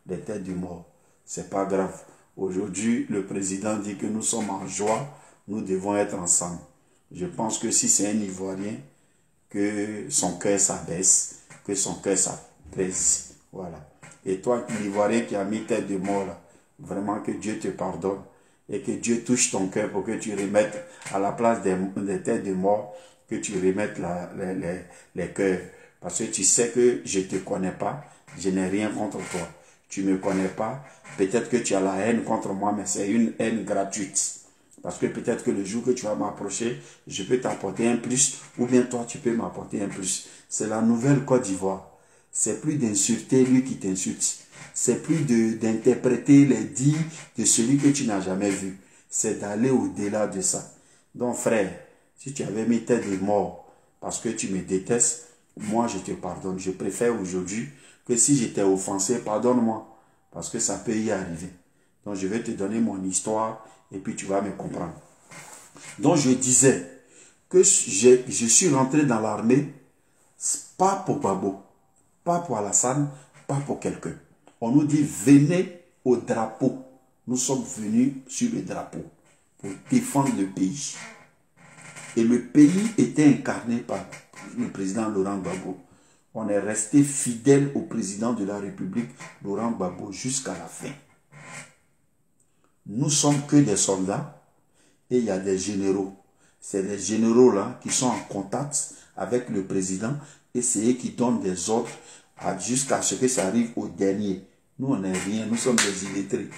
les têtes de mort. C'est pas grave. Aujourd'hui, le président dit que nous sommes en joie, nous devons être ensemble. Je pense que si c'est un Ivoirien, que son cœur s'abaisse, que son cœur s'apaise. Voilà. Et toi, l'Ivoirien qui a mis tête de mort, là, vraiment que Dieu te pardonne et que Dieu touche ton cœur pour que tu remettes à la place des têtes de mort, que tu remettes les cœurs. Parce que tu sais que je ne te connais pas, je n'ai rien contre toi. Tu ne me connais pas, peut-être que tu as la haine contre moi, mais c'est une haine gratuite. Parce que peut-être que le jour que tu vas m'approcher, je peux t'apporter un plus, ou bien toi, tu peux m'apporter un plus. C'est la nouvelle Côte d'Ivoire. C'est plus d'insulter lui qui t'insulte. C'est plus d'interpréter les dits de celui que tu n'as jamais vu. C'est d'aller au-delà de ça. Donc frère, si tu avais mis tête de mort parce que tu me détestes, moi je te pardonne. Je préfère aujourd'hui que si j'étais offensé, pardonne-moi. Parce que ça peut y arriver. Donc je vais te donner mon histoire et puis tu vas me comprendre. Donc je disais que je suis rentré dans l'armée, pas pour Gbagbo, pas pour Alassane, pas pour quelqu'un. On nous dit venez au drapeau. Nous sommes venus sur le drapeau pour défendre le pays. Et le pays était incarné par le président Laurent Gbagbo. On est resté fidèle au président de la République, Laurent Gbagbo, jusqu'à la fin. Nous sommes que des soldats et il y a des généraux. C'est les généraux là qui sont en contact avec le président et c'est eux qui donnent des ordres jusqu'à ce que ça arrive au dernier. Nous, on n'est rien, nous sommes des illettrés.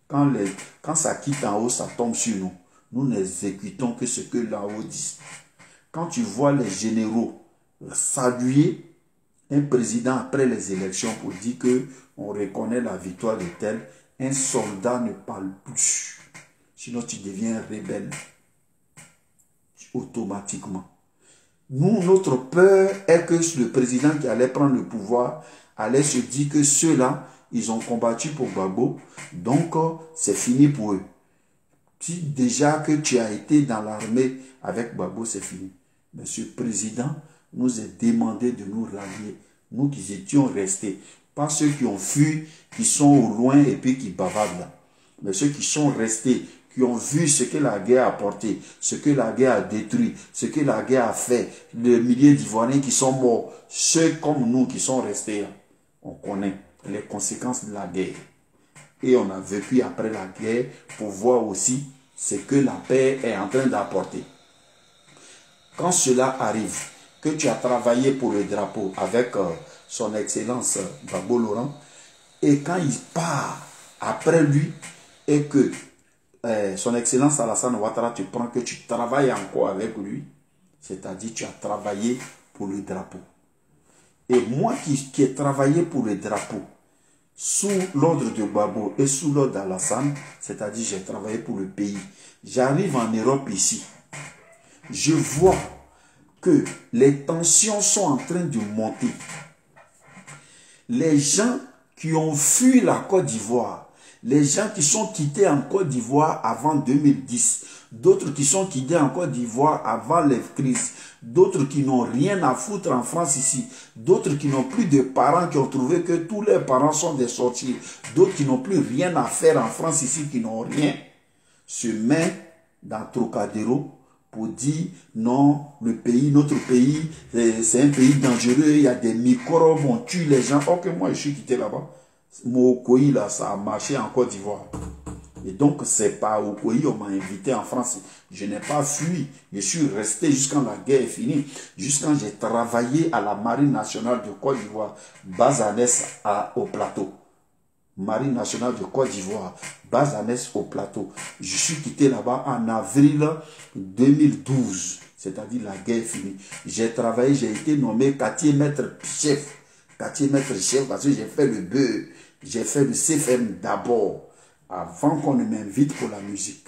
Quand ça quitte en haut, ça tombe sur nous. Nous n'exécutons que ce que là-haut dit. Quand tu vois les généraux saluer un président après les élections pour dire qu'on reconnaît la victoire de tel, un soldat ne parle plus. Sinon, tu deviens rebelle. Automatiquement. Nous, notre peur est que le président qui allait prendre le pouvoir allait se dire que ceux-là, ils ont combattu pour Gbagbo, donc c'est fini pour eux. Si déjà que tu as été dans l'armée avec Gbagbo, c'est fini. Mais ce président nous a demandé de nous rallier. Nous qui étions restés. Pas ceux qui ont fui, qui sont au loin et puis qui bavardent là. Mais ceux qui sont restés, qui ont vu ce que la guerre a apporté, ce que la guerre a détruit, ce que la guerre a fait, les milliers d'Ivoiriens qui sont morts, ceux comme nous qui sont restés là, on connaît les conséquences de la guerre. Et on a vécu après la guerre pour voir aussi ce que la paix est en train d'apporter. Quand cela arrive, que tu as travaillé pour le drapeau avec son excellence Gbagbo Laurent, et quand il part après lui, et que son excellence Alassane Ouattara te prend, que tu travailles encore avec lui, c'est-à-dire tu as travaillé pour le drapeau. Et moi qui ai travaillé pour le drapeau, sous l'ordre de Gbagbo et sous l'ordre d'Alassane, c'est-à-dire j'ai travaillé pour le pays, j'arrive en Europe ici, je vois que les tensions sont en train de monter. Les gens qui ont fui la Côte d'Ivoire, les gens qui sont quittés en Côte d'Ivoire avant 2010, d'autres qui sont quittés en Côte d'Ivoire avant les crises, d'autres qui n'ont rien à foutre en France ici, d'autres qui n'ont plus de parents, qui ont trouvé que tous leurs parents sont des sorciers, d'autres qui n'ont plus rien à faire en France ici, qui n'ont rien, se met dans Trocadéro pour dire non, le pays, notre pays, c'est un pays dangereux, il y a des microbes, on tue les gens. Ok, moi je suis quitté là-bas. Mon Okoye, là, ça a marché en Côte d'Ivoire. Et donc, c'est pas au Okoye, on m'a invité en France. Je n'ai pas fui. Je suis resté jusqu'à la guerre est finie. Jusqu'à j'ai travaillé à la Marine nationale de Côte d'Ivoire, Bazanès au plateau. Marine nationale de Côte d'Ivoire, Bazanès au plateau. Je suis quitté là-bas en avril 2012. C'est-à-dire la guerre est finie. J'ai travaillé, j'ai été nommé quartier maître chef. Quartier maître chef parce que j'ai fait le beurre. J'ai fait le CFM d'abord, avant qu'on ne m'invite pour la musique.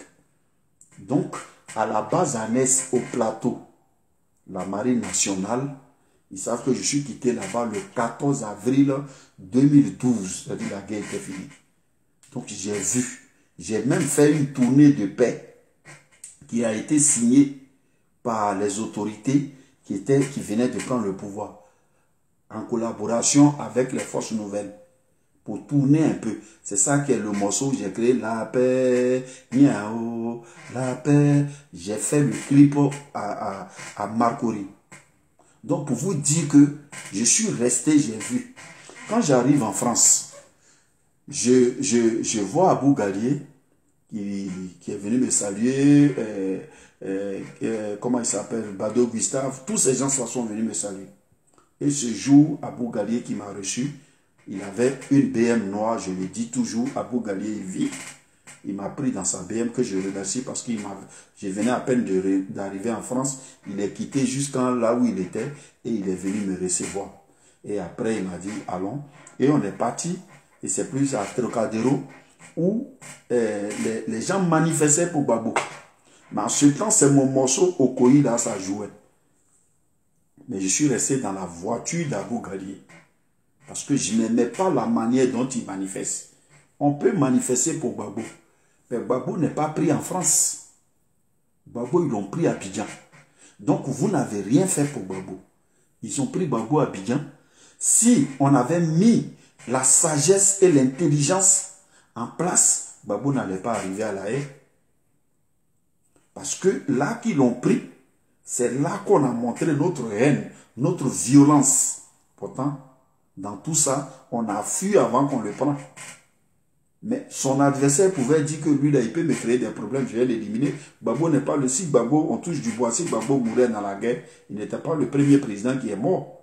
Donc, à la base à Metz, au plateau, la Marine nationale, ils savent que je suis quitté là-bas le 14 avril 2012, c'est-à-dire la guerre était finie. Donc, j'ai vu, j'ai même fait une tournée de paix qui a été signée par les autorités qui venaient de prendre le pouvoir, en collaboration avec les forces nouvelles, pour tourner un peu. C'est ça qui est le morceau que j'ai créé, la paix, miaou, la paix. J'ai fait le clip à Marcory. Donc pour vous dire que je suis resté, j'ai vu. Quand j'arrive en France, je vois Abou Gallier qui est venu me saluer, comment il s'appelle, Bado Gustave, tous ces gens sont venus me saluer. Et ce jour, Abou Gallier qui m'a reçu, il avait une BM noire, je le dis toujours, Abou Gallier vit. Il m'a pris dans sa BM que je remercie parce que je venais à peine d'arriver en France. Il est quitté jusqu'à là où il était et il est venu me recevoir. Et après, il m'a dit, allons. Et on est parti. Et c'est plus à Trocadéro où les gens manifestaient pour Gbagbo. Mais en ce temps, c'est mon morceau Okoye là, ça jouait. Mais je suis resté dans la voiture d'Abou Gallier. Parce que je n'aimais pas la manière dont il manifeste. On peut manifester pour Gbagbo. Mais Gbagbo n'est pas pris en France. Gbagbo, ils l'ont pris à Abidjan. Donc, vous n'avez rien fait pour Gbagbo. Ils ont pris Gbagbo à Abidjan. Si on avait mis la sagesse et l'intelligence en place, Gbagbo n'allait pas arriver à La Haye. Parce que là qu'ils l'ont pris, c'est là qu'on a montré notre haine, notre violence. Pourtant, dans tout ça, on a fui avant qu'on le prenne. Mais son adversaire pouvait dire que lui, là, il peut me créer des problèmes, je vais l'éliminer. Gbagbo n'est pas le... Si Gbagbo, on touche du bois, si Gbagbo mourait dans la guerre, il n'était pas le premier président qui est mort.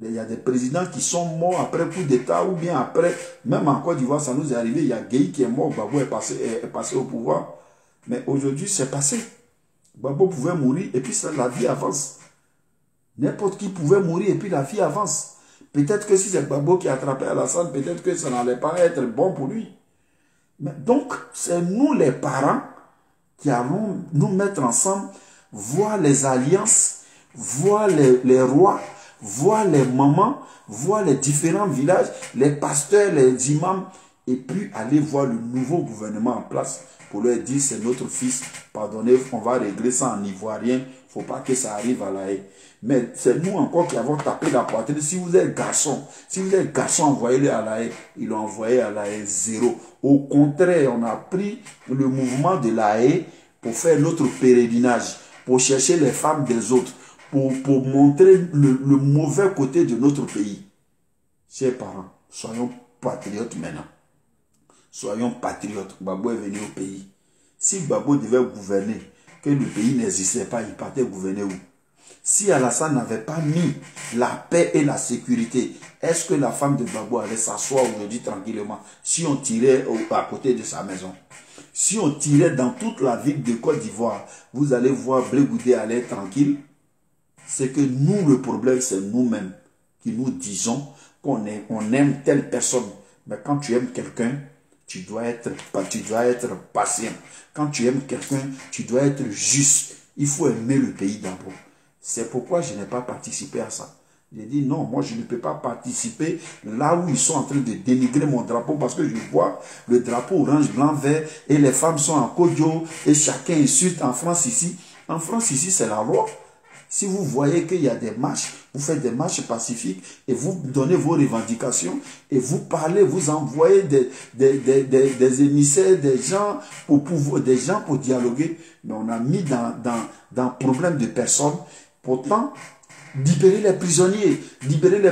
Il y a des présidents qui sont morts après coup d'État ou bien après, même en Côte d'Ivoire, ça nous est arrivé, il y a Gueye qui est mort, Gbagbo est passé au pouvoir. Mais aujourd'hui, c'est passé. Gbagbo pouvait mourir et puis ça, la vie avance. N'importe qui pouvait mourir et puis la vie avance. Peut-être que si c'est Gbagbo qui a attrapé Alassane, peut-être que ça n'allait pas être bon pour lui. Mais donc, c'est nous les parents qui allons nous mettre ensemble, voir les alliances, voir les rois, voir les mamans, voir les différents villages, les pasteurs, les imams, et puis aller voir le nouveau gouvernement en place pour leur dire c'est notre fils, pardonnez, on va régler ça en ivoirien, il ne faut pas que ça arrive à La Haye. Mais c'est nous encore qui avons tapé la poitrine. Si vous êtes garçon, envoyez-le à La Haye. Ils l'ont envoyé à La Haye 0. Au contraire, on a pris le mouvement de La Haye pour faire notre pèlerinage, pour chercher les femmes des autres, pour montrer le mauvais côté de notre pays. Chers parents, soyons patriotes maintenant. Soyons patriotes. Gbagbo est venu au pays. Si Gbagbo devait gouverner, que le pays n'existait pas, il partait gouverner où? Si Alassane n'avait pas mis la paix et la sécurité, est-ce que la femme de Gbagbo allait s'asseoir aujourd'hui tranquillement si on tirait à côté de sa maison? Si on tirait dans toute la ville de Côte d'Ivoire, vous allez voir Blé Goudé aller tranquille. C'est que nous, le problème, c'est nous-mêmes qui nous disons qu'on aime telle personne. Mais quand tu aimes quelqu'un, tu dois être patient. Quand tu aimes quelqu'un, tu dois être juste. Il faut aimer le pays d'abord. C'est pourquoi je n'ai pas participé à ça. J'ai dit non, moi je ne peux pas participer là où ils sont en train de dénigrer mon drapeau parce que je vois le drapeau orange, blanc, vert et les femmes sont en kodio et chacun insulte en France ici. En France ici, c'est la loi. Si vous voyez qu'il y a des marches, vous faites des marches pacifiques et vous donnez vos revendications et vous parlez, vous envoyez des émissaires, des gens pour dialoguer. Mais on a mis dans problème de personnes. Pourtant, libérer les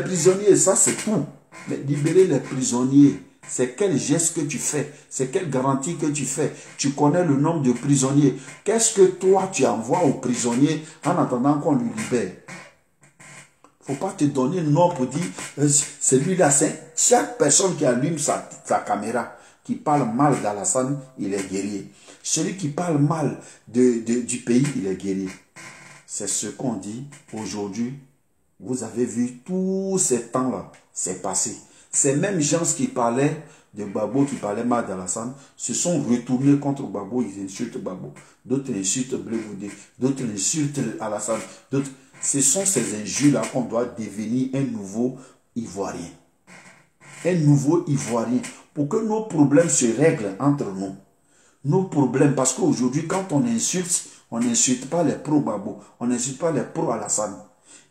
prisonniers, ça c'est tout. Mais libérer les prisonniers, c'est quel geste que tu fais, c'est quelle garantie que tu fais. Tu connais le nombre de prisonniers. Qu'est-ce que toi tu envoies aux prisonniers en attendant qu'on le libère? Il ne faut pas te donner un nom pour dire, celui-là, c'est chaque personne qui allume sa caméra, qui parle mal d'Alassane, il est guerrier. Celui qui parle mal du pays, il est guerrier. C'est ce qu'on dit aujourd'hui. Vous avez vu tous ces temps-là, c'est passé. Ces mêmes gens qui parlaient de Gbagbo, qui parlaient mal d'Alassane, se sont retournés contre Gbagbo, ils insultent Gbagbo. D'autres insultent Blé Goudé, d'autres insultent Alassane. Ce sont ces injures-là qu'on doit devenir un nouveau Ivoirien. Un nouveau Ivoirien. Pour que nos problèmes se règlent entre nous. Nos problèmes, parce qu'aujourd'hui, quand on n'insulte pas les pro-Gbagbo, on n'insulte pas les pro-Alassane.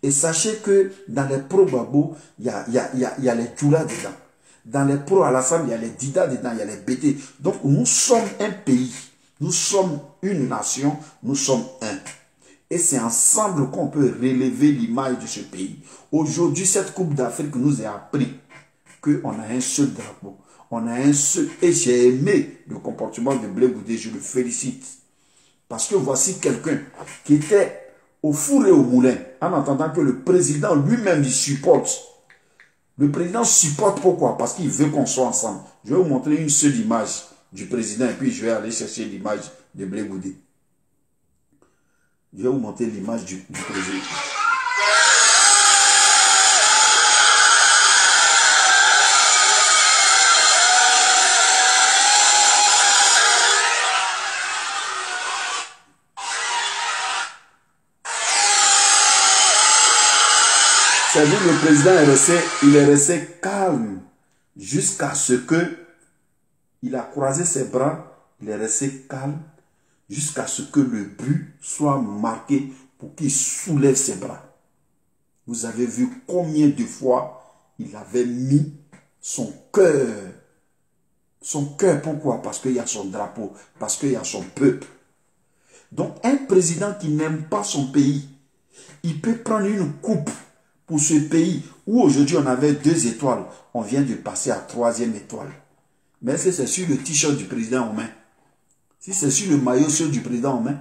Et sachez que dans les pro-Gbagbo, il y a les Djoula dedans. Dans les pro-Alassane, il y a les Dida dedans, il y a les BT. Donc nous sommes un pays, nous sommes une nation, nous sommes un. Et c'est ensemble qu'on peut relever l'image de ce pays. Aujourd'hui, cette Coupe d'Afrique nous a appris qu'on a un seul drapeau. On a un seul... Et j'ai aimé le comportement de Blé Goudé, je le félicite. Parce que voici quelqu'un qui était au four et au moulin, en entendant que le président lui-même, il supporte. Le président supporte pourquoi? Parce qu'il veut qu'on soit ensemble. Je vais vous montrer une seule image du président et puis je vais aller chercher l'image de Blé Goudé. Je vais vous montrer l'image du président. C'est dit, le président est resté calme jusqu'à ce que il a croisé ses bras, il est resté calme jusqu'à ce que le but soit marqué pour qu'il soulève ses bras. Vous avez vu combien de fois il avait mis son cœur. Son cœur, pourquoi? Parce qu'il y a son drapeau, parce qu'il y a son peuple. Donc un président qui n'aime pas son pays, il peut prendre une coupe pour ce pays où aujourd'hui on avait 2 étoiles, on vient de passer à 3e étoile. Mais est-ce que c'est sur le t-shirt du président en main? Si c'est sur le maillot du président en main,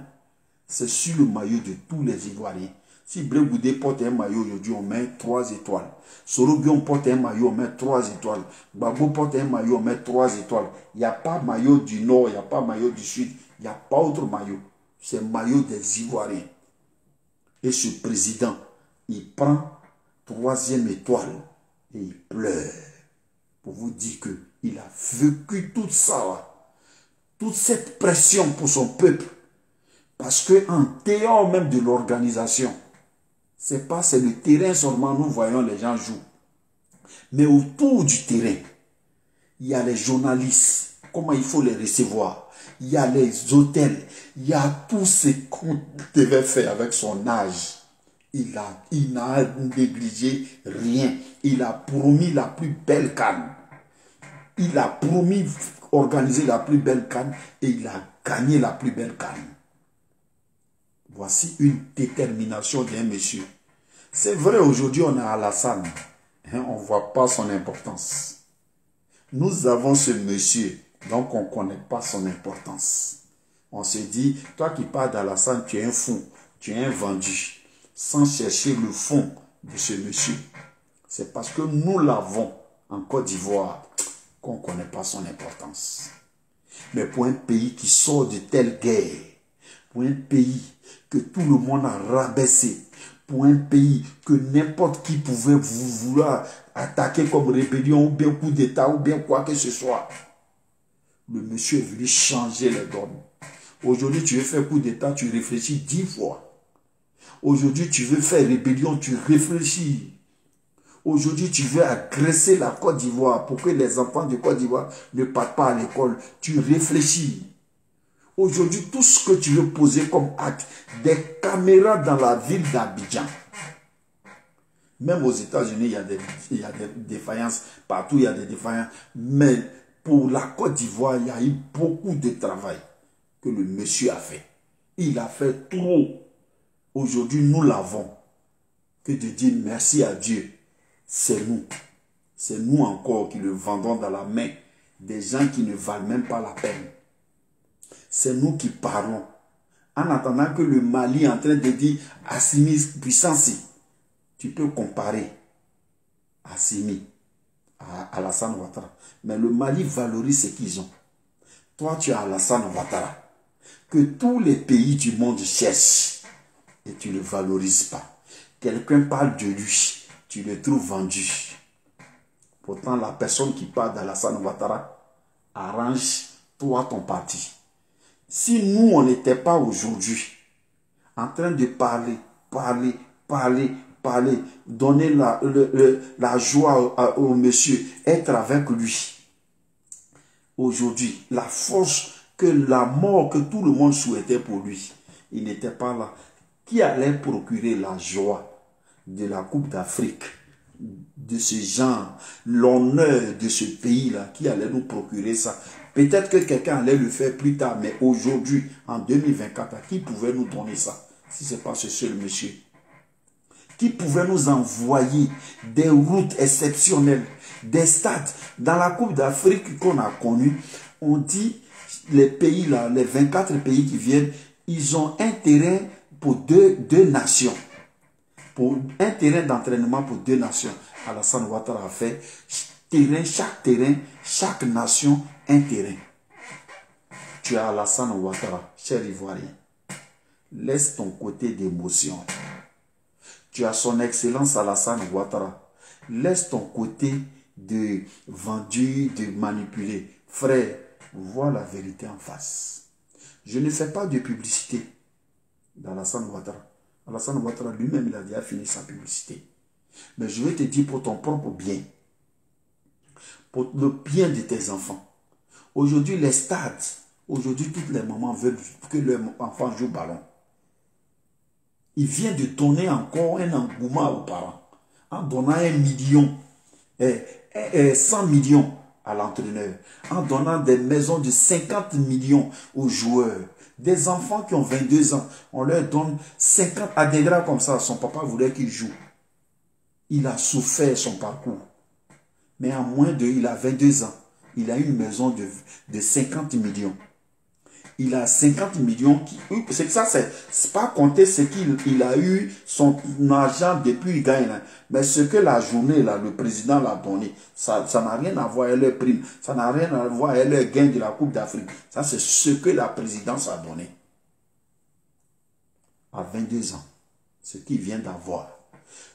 c'est sur le maillot de tous les Ivoiriens. Si Blé Goudé porte un maillot aujourd'hui, on met 3 étoiles. Soroguion porte un maillot, on met 3 étoiles. Gbagbo porte un maillot, on met 3 étoiles. Il n'y a pas maillot du nord, il n'y a pas maillot du sud, il n'y a pas autre maillot. C'est maillot des Ivoiriens. Et ce président, il prend 3e étoile et il pleure pour vous dire qu'il a vécu tout ça là, toute cette pression pour son peuple, parce que en dehors même de l'organisation, c'est le terrain seulement, nous voyons les gens jouer, mais autour du terrain il y a les journalistes, comment il faut les recevoir, il y a les hôtels, il y a tout ce qu'on devait faire avec son âge. Il n'a négligé rien. Il a promis la plus belle CAN. Il a promis organiser la plus belle CAN et il a gagné la plus belle CAN. Voici une détermination d'un monsieur. C'est vrai, aujourd'hui on a Alassane. On ne voit pas son importance. Nous avons ce monsieur, donc on ne connaît pas son importance. On se dit, toi qui parles d'Alassane, tu es un fou, tu es un vendu. Sans chercher le fond de ce monsieur. C'est parce que nous l'avons en Côte d'Ivoire qu'on ne connaît pas son importance. Mais pour un pays qui sort de telle guerre, pour un pays que tout le monde a rabaissé, pour un pays que n'importe qui pouvait vouloir attaquer comme rébellion ou bien coup d'État ou bien quoi que ce soit, le monsieur est venu changer les donnes. Aujourd'hui, tu veux faire coup d'État, tu réfléchis 10 fois. Aujourd'hui, tu veux faire rébellion, tu réfléchis. Aujourd'hui, tu veux agresser la Côte d'Ivoire pour que les enfants de Côte d'Ivoire ne partent pas à l'école. Tu réfléchis. Aujourd'hui, tout ce que tu veux poser comme acte, des caméras dans la ville d'Abidjan. Même aux États-Unis, il y a des défaillances. Partout, il y a des défaillances. Mais pour la Côte d'Ivoire, il y a eu beaucoup de travail que le monsieur a fait. Il a fait trop. Aujourd'hui, nous l'avons. Que de dire merci à Dieu. C'est nous. C'est nous encore qui le vendons dans la main des gens qui ne valent même pas la peine. C'est nous qui parlons. En attendant que le Mali est en train de dire Assimi puissance, tu peux comparer Assimi à Alassane Ouattara. Mais le Mali valorise ce qu'ils ont. Toi, tu as Alassane Ouattara, que tous les pays du monde cherchent et tu ne le valorises pas. Quelqu'un parle de lui, tu le trouves vendu. Pourtant, la personne qui parle d'Alassane Ouattara arrange toi ton parti. Si nous, on n'était pas aujourd'hui en train de parler, donner la joie au monsieur, être avec lui. Aujourd'hui, la force que la mort que tout le monde souhaitait pour lui, il n'était pas là. Qui allait procurer la joie de la Coupe d'Afrique, de ce genre, l'honneur de ce pays-là, qui allait nous procurer ça? Peut-être que quelqu'un allait le faire plus tard, mais aujourd'hui, en 2024, qui pouvait nous donner ça, si ce n'est pas ce seul monsieur? Qui pouvait nous envoyer des routes exceptionnelles, des stades? Dans la Coupe d'Afrique qu'on a connue, on dit, les pays là, les 24 pays qui viennent, ils ont un terrain pour deux nations. Pour un terrain d'entraînement pour 2 nations. Alassane Ouattara a fait chaque nation, un terrain. Tu as Alassane Ouattara, cher Ivoirien. Laisse ton côté d'émotion. Tu as son excellence Alassane Ouattara. Laisse ton côté de vendu, de manipulé. Frère, vois la vérité en face. Je ne fais pas de publicité d'Alassane Ouattara. Alassane Ouattara lui-même, il a déjà fini sa publicité. Mais je vais te dire pour ton propre bien, pour le bien de tes enfants. Aujourd'hui, les stades, aujourd'hui, toutes les mamans veulent que leurs enfants jouent au ballon. Il vient de donner encore un engouement aux parents, en donnant 1 million, 100 millions à l'entraîneur, en donnant des maisons de 50 millions aux joueurs. Des enfants qui ont 22 ans, on leur donne 50 adhédrats comme ça. Son papa voulait qu'il joue. Il a souffert son parcours. Mais en il a 22 ans. Il a une maison de 50 millions. Il a 50 millions. C'est que ça, c'est pas compter ce qu'il a eu, son argent depuis il gagne. Mais ce que la journée, là, le président l'a donné, ça n'a rien à voir avec leur prime. Ça n'a rien à voir avec leur gain de la Coupe d'Afrique. Ça, c'est ce que la présidence a donné. À 22 ans. Ce qu'il vient d'avoir.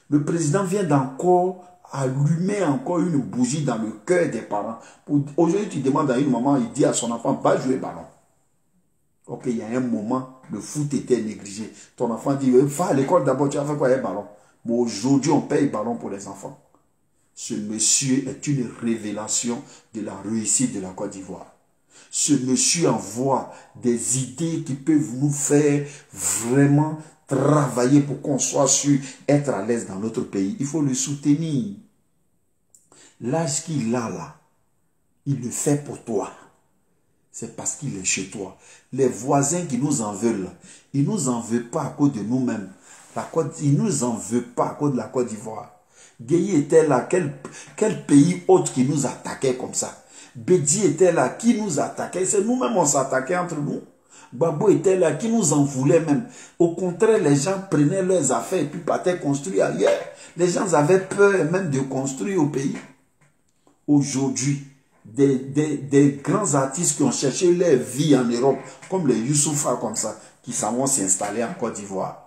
Le président vient d'encore allumer encore une bougie dans le cœur des parents. Aujourd'hui, tu demandes à une maman, il dit à son enfant, va jouer ballon. Ok, il y a un moment, le foot était négligé. Ton enfant dit, va à l'école d'abord, tu vas faire quoi avec ballon? Mais aujourd'hui, on paye ballon pour les enfants. Ce monsieur est une révélation de la réussite de la Côte d'Ivoire. Ce monsieur envoie des idées qui peuvent nous faire vraiment travailler pour qu'on soit sûr, être à l'aise dans notre pays. Il faut le soutenir. L'âge qu'il a là, il le fait pour toi. C'est parce qu'il est chez toi. Les voisins qui nous en veulent, ils ne nous en veulent pas à cause de nous-mêmes. Ils ne nous en veulent pas à cause de la Côte d'Ivoire. Gueye était là, quel pays autre qui nous attaquait comme ça? Bédi était là, qui nous attaquait? C'est nous-mêmes, on s'attaquait entre nous. Babo était là, qui nous en voulait même. Au contraire, les gens prenaient leurs affaires et puis partaient construire ailleurs. Les gens avaient peur même de construire au pays. Aujourd'hui, des grands artistes qui ont cherché leur vie en Europe, comme les Youssoufa comme ça, qui s'en vont s'installer en Côte d'Ivoire.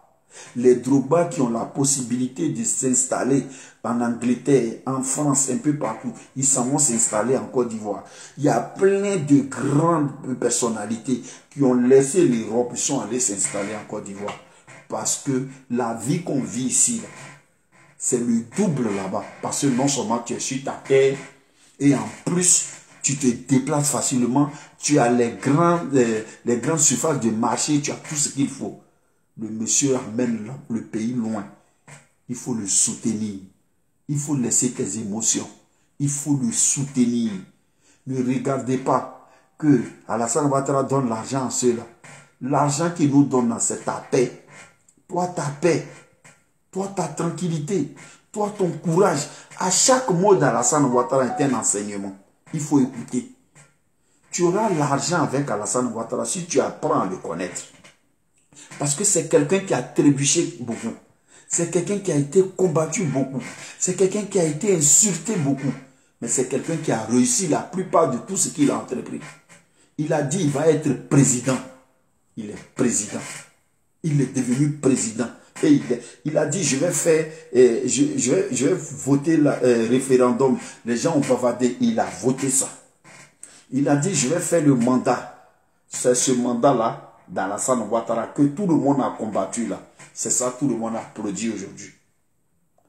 Les Drogba qui ont la possibilité de s'installer en Angleterre, en France, un peu partout, ils s'en vont s'installer en Côte d'Ivoire. Il y a plein de grandes personnalités qui ont laissé l'Europe, ils sont allés s'installer en Côte d'Ivoire. Parce que la vie qu'on vit ici, là, c'est le double là-bas. Parce que non seulement tu es sur ta terre, et en plus, tu te déplaces facilement, tu as les grandes surfaces de marché, tu as tout ce qu'il faut. Le monsieur amène le pays loin. Il faut le soutenir. Il faut laisser tes émotions. Il faut le soutenir. Ne regardez pas que Alassane Ouattara donne l'argent à ceux-là. L'argent qu'il nous donne, c'est ta paix. Toi, ta paix. Toi, ta tranquillité. Toi, ton courage. À chaque mot d'Alassane Ouattara est un enseignement. Il faut écouter. Tu auras l'argent avec Alassane Ouattara si tu apprends à le connaître. Parce que c'est quelqu'un qui a trébuché beaucoup. C'est quelqu'un qui a été combattu beaucoup. C'est quelqu'un qui a été insulté beaucoup. Mais c'est quelqu'un qui a réussi la plupart de tout ce qu'il a entrepris. Il a dit qu'il va être président. Il est président. Il est devenu président. Et il a dit, je vais faire, je vais voter le référendum. Les gens ont bavardé. Il a voté ça. Il a dit, je vais faire le mandat. C'est ce mandat-là, d'Alassane Ouattara, que tout le monde a combattu là. C'est ça, tout le monde a applaudi aujourd'hui.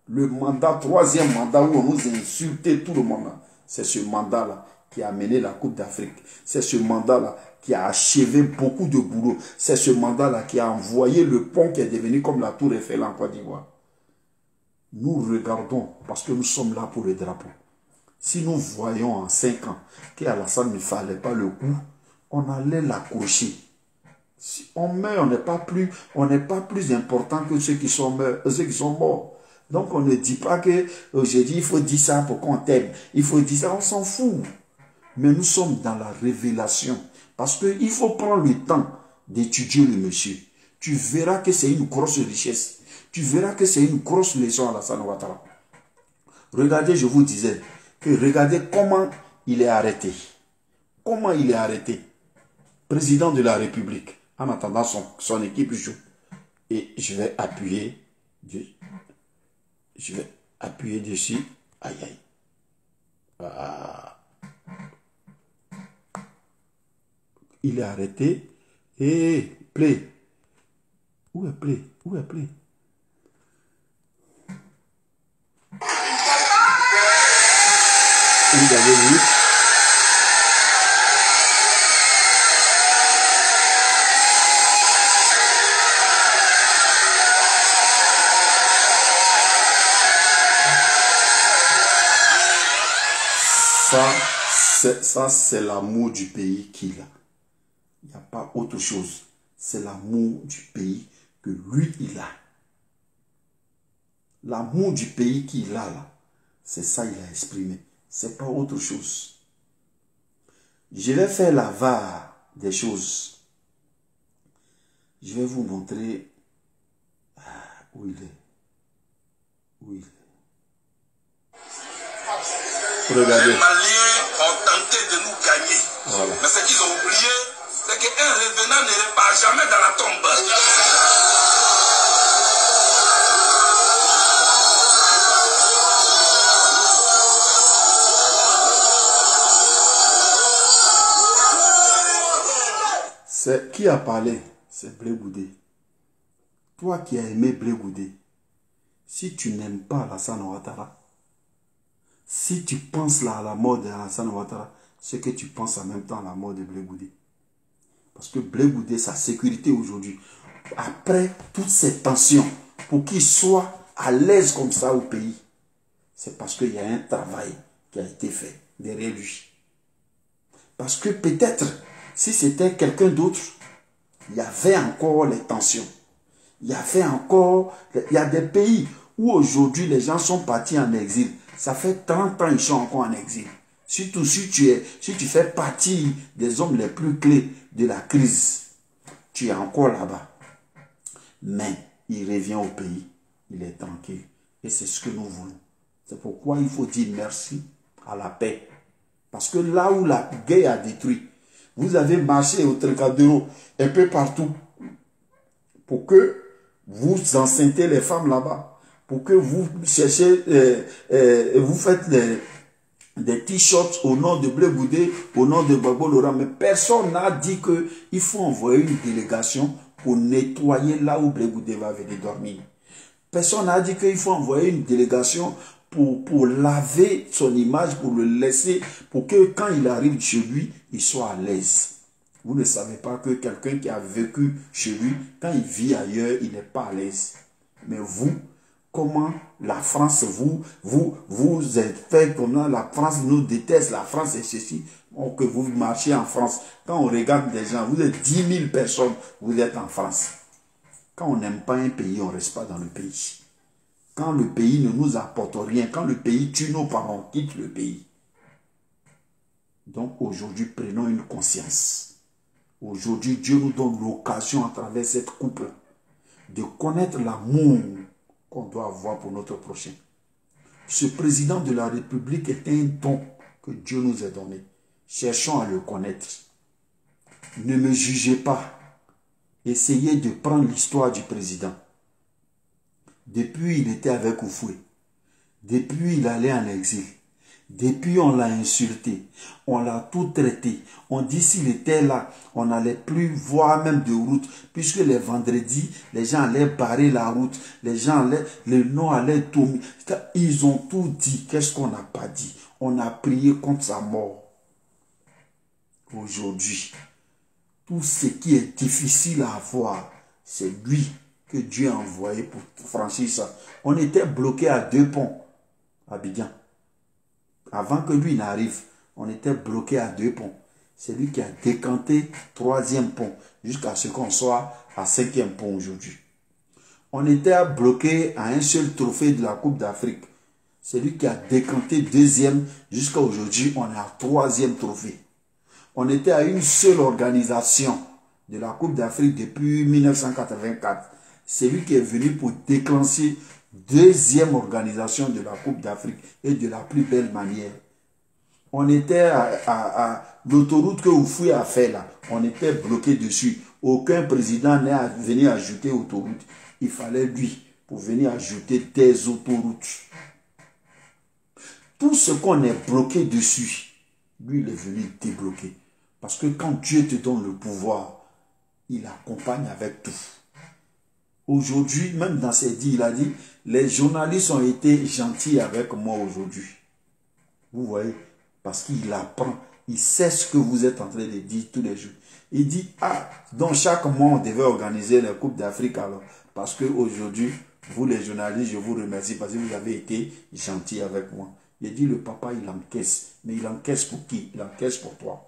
Le mandat, troisième mandat où on nous a insulté tout le monde là. C'est ce mandat-là qui a mené la Coupe d'Afrique. C'est ce mandat-là qui a achevé beaucoup de boulot. C'est ce mandat-là qui a envoyé le pont qui est devenu comme la Tour Eiffel en Côte d'Ivoire. Nous regardons parce que nous sommes là pour le drapeau. Si nous voyons en 5 ans qu'Alassane ne fallait pas le coup, on allait l'accrocher. Si on meurt, on n'est pas plus important que ceux qui sont morts. Donc on ne dit pas que j'ai dit il faut dire ça pour qu'on t'aime. Il faut dire ça, on s'en fout. Mais nous sommes dans la révélation. Parce qu'il faut prendre le temps d'étudier le monsieur. Tu verras que c'est une grosse richesse. Tu verras que c'est une grosse leçon à Alassane Ouattara. Regardez, je vous disais, que regardez comment il est arrêté. Comment il est arrêté. Président de la République. En attendant son équipe joue. Et je vais appuyer. Je vais appuyer dessus. Aïe aïe. Ah. Il est arrêté. Et play. Où est play? Où est play? Vous avez vu? Ça, c'est l'amour du pays qu'il a. Il n'y a pas autre chose. C'est l'amour du pays que lui, il a. L'amour du pays qu'il a là, c'est ça qu'il a exprimé. C'est pas autre chose. Je vais faire la VAR des choses. Je vais vous montrer où il est. Où il est. Regardez. Les Maliens ont tenté de nous gagner. Voilà. Mais ce qu'ils ont oublié, c'est qu'un revenant ne repart jamais dans la tombe. C'est qui a parlé? C'est Blé Goudé. Toi qui as aimé Blé Goudé, si tu n'aimes pas Alassane Ouattara, si tu penses là à la mort d'Alassane Ouattara, c'est que tu penses en même temps à la mort de Blé Goudé. Parce que Blé Goudé, sa sécurité aujourd'hui, après toutes ces tensions, pour qu'il soit à l'aise comme ça au pays, c'est parce qu'il y a un travail qui a été fait derrière lui. Parce que peut-être, si c'était quelqu'un d'autre, il y avait encore les tensions. Il y a des pays où aujourd'hui les gens sont partis en exil. Ça fait 30 ans qu'ils sont encore en exil. Surtout si tu fais partie des hommes les plus clés de la crise, tu es encore là-bas. Mais il revient au pays, il est tranquille. Et c'est ce que nous voulons. C'est pourquoi il faut dire merci à la paix. Parce que là où la guerre a détruit, vous avez marché au Trocadéro un peu partout pour que vous enceintez les femmes là-bas. Pour que vous cherchez, vous faites des t-shirts au nom de Blé Goudé, au nom de Gbagbo Laurent. Mais personne n'a dit qu'il faut envoyer une délégation pour nettoyer là où Blé Goudé va venir dormir. Personne n'a dit qu'il faut envoyer une délégation pour laver son image, pour le laisser, pour que quand il arrive chez lui, il soit à l'aise. Vous ne savez pas que quelqu'un qui a vécu chez lui, quand il vit ailleurs, il n'est pas à l'aise. Mais vous, comment la France, vous êtes fait comment la France nous déteste, la France est ceci, que vous marchez en France. Quand on regarde des gens, vous êtes 10 000 personnes, vous êtes en France. Quand on n'aime pas un pays, on ne reste pas dans le pays. Quand le pays ne nous apporte rien, quand le pays tue nos parents, on quitte le pays. Donc aujourd'hui, prenons une conscience. Aujourd'hui, Dieu nous donne l'occasion à travers cette couple de connaître l'amour qu'on doit avoir pour notre prochain. Ce président de la République est un don que Dieu nous a donné. Cherchons à le connaître. Ne me jugez pas. Essayez de prendre l'histoire du président. Depuis, il était avec Oufoué. Depuis, il allait en exil. Depuis, on l'a insulté. On l'a tout traité. On dit s'il était là, on n'allait plus voir même de route. Puisque les vendredis, les gens allaient barrer la route. Les gens allaient, les noms allaient tomber. Ils ont tout dit. Qu'est-ce qu'on n'a pas dit? On a prié contre sa mort. Aujourd'hui, tout ce qui est difficile à avoir, c'est lui que Dieu a envoyé pour franchir ça. On était bloqué à 2 ponts, à Abidjan. Avant que lui n'arrive, on était bloqué à 2 ponts. C'est lui qui a décanté 3e pont, jusqu'à ce qu'on soit à 5e pont aujourd'hui. On était bloqué à un seul trophée de la Coupe d'Afrique. C'est lui qui a décanté 2e, jusqu'à aujourd'hui, on est à 3e trophée. On était à une seule organisation de la Coupe d'Afrique depuis 1984. C'est lui qui est venu pour déclencher 2e organisation de la Coupe d'Afrique et de la plus belle manière. On était à l'autoroute que Oufoué a fait là. On était bloqué dessus. Aucun président n'est venu ajouter autoroute. Il fallait lui pour venir ajouter des autoroutes. Tout ce qu'on est bloqué dessus, lui il est venu débloquer. Parce que quand Dieu te donne le pouvoir, il accompagne avec tout. Aujourd'hui, même dans ses dits, il a dit, les journalistes ont été gentils avec moi aujourd'hui. Vous voyez, parce qu'il apprend, il sait ce que vous êtes en train de dire tous les jours. Il dit, ah, donc chaque mois, on devait organiser la Coupe d'Afrique alors. Parce qu'aujourd'hui, vous les journalistes, je vous remercie parce que vous avez été gentils avec moi. Il dit, le papa, il encaisse. Mais il encaisse pour qui? Il encaisse pour toi.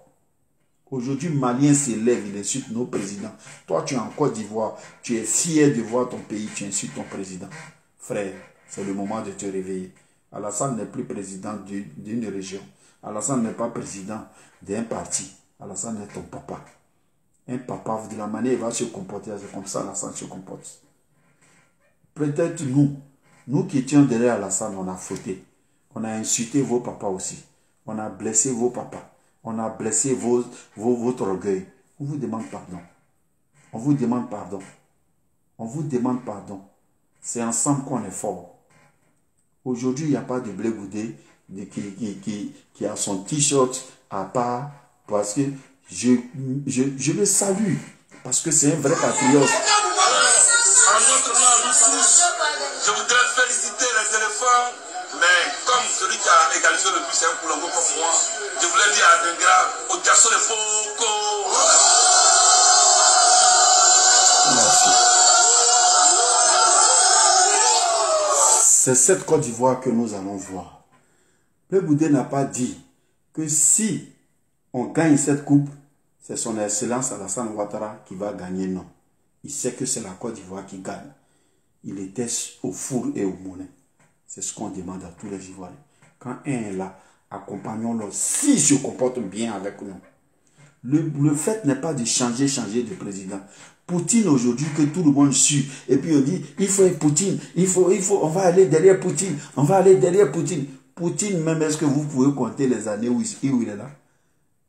Aujourd'hui, Malien s'élève, il insulte nos présidents. Toi, tu es en Côte d'Ivoire, tu es fier de voir ton pays, tu insultes ton président. Frère, c'est le moment de te réveiller. Alassane n'est plus président d'une région. Alassane n'est pas président d'un parti. Alassane est ton papa. Un papa, de la manière il va se comporter, c'est comme ça Alassane se comporte. Peut-être nous qui étions derrière Alassane, on a fauté. On a insulté vos papas aussi. On a blessé vos papas. On a blessé votre orgueil. On vous demande pardon. On vous demande pardon. On vous demande pardon. C'est ensemble qu'on est fort. Aujourd'hui, il n'y a pas de Blé Goudé qui a son t-shirt à part parce que je le salue. Parce que c'est un vrai patriote. Je voudrais féliciter les éléphants, mais comme celui qui a égalisé le but, c'est un Koulongo comme moi, je voulais dire à Dengra, au garçon de Foko. Merci. C'est cette Côte d'Ivoire que nous allons voir. Le Bouddha n'a pas dit que si on gagne cette coupe, c'est son excellence Alassane Ouattara qui va gagner, non. Il sait que c'est la Côte d'Ivoire qui gagne. Il était au four et au moulin. C'est ce qu'on demande à tous les Ivoiriens. Quand un est là, accompagnons-le s'il se comporte bien avec nous. Le fait n'est pas de changer de président. Poutine aujourd'hui que tout le monde suit. Et puis on dit, il faut Poutine, on va aller derrière Poutine, on va aller derrière Poutine. Poutine même, est-ce que vous pouvez compter les années où il est là?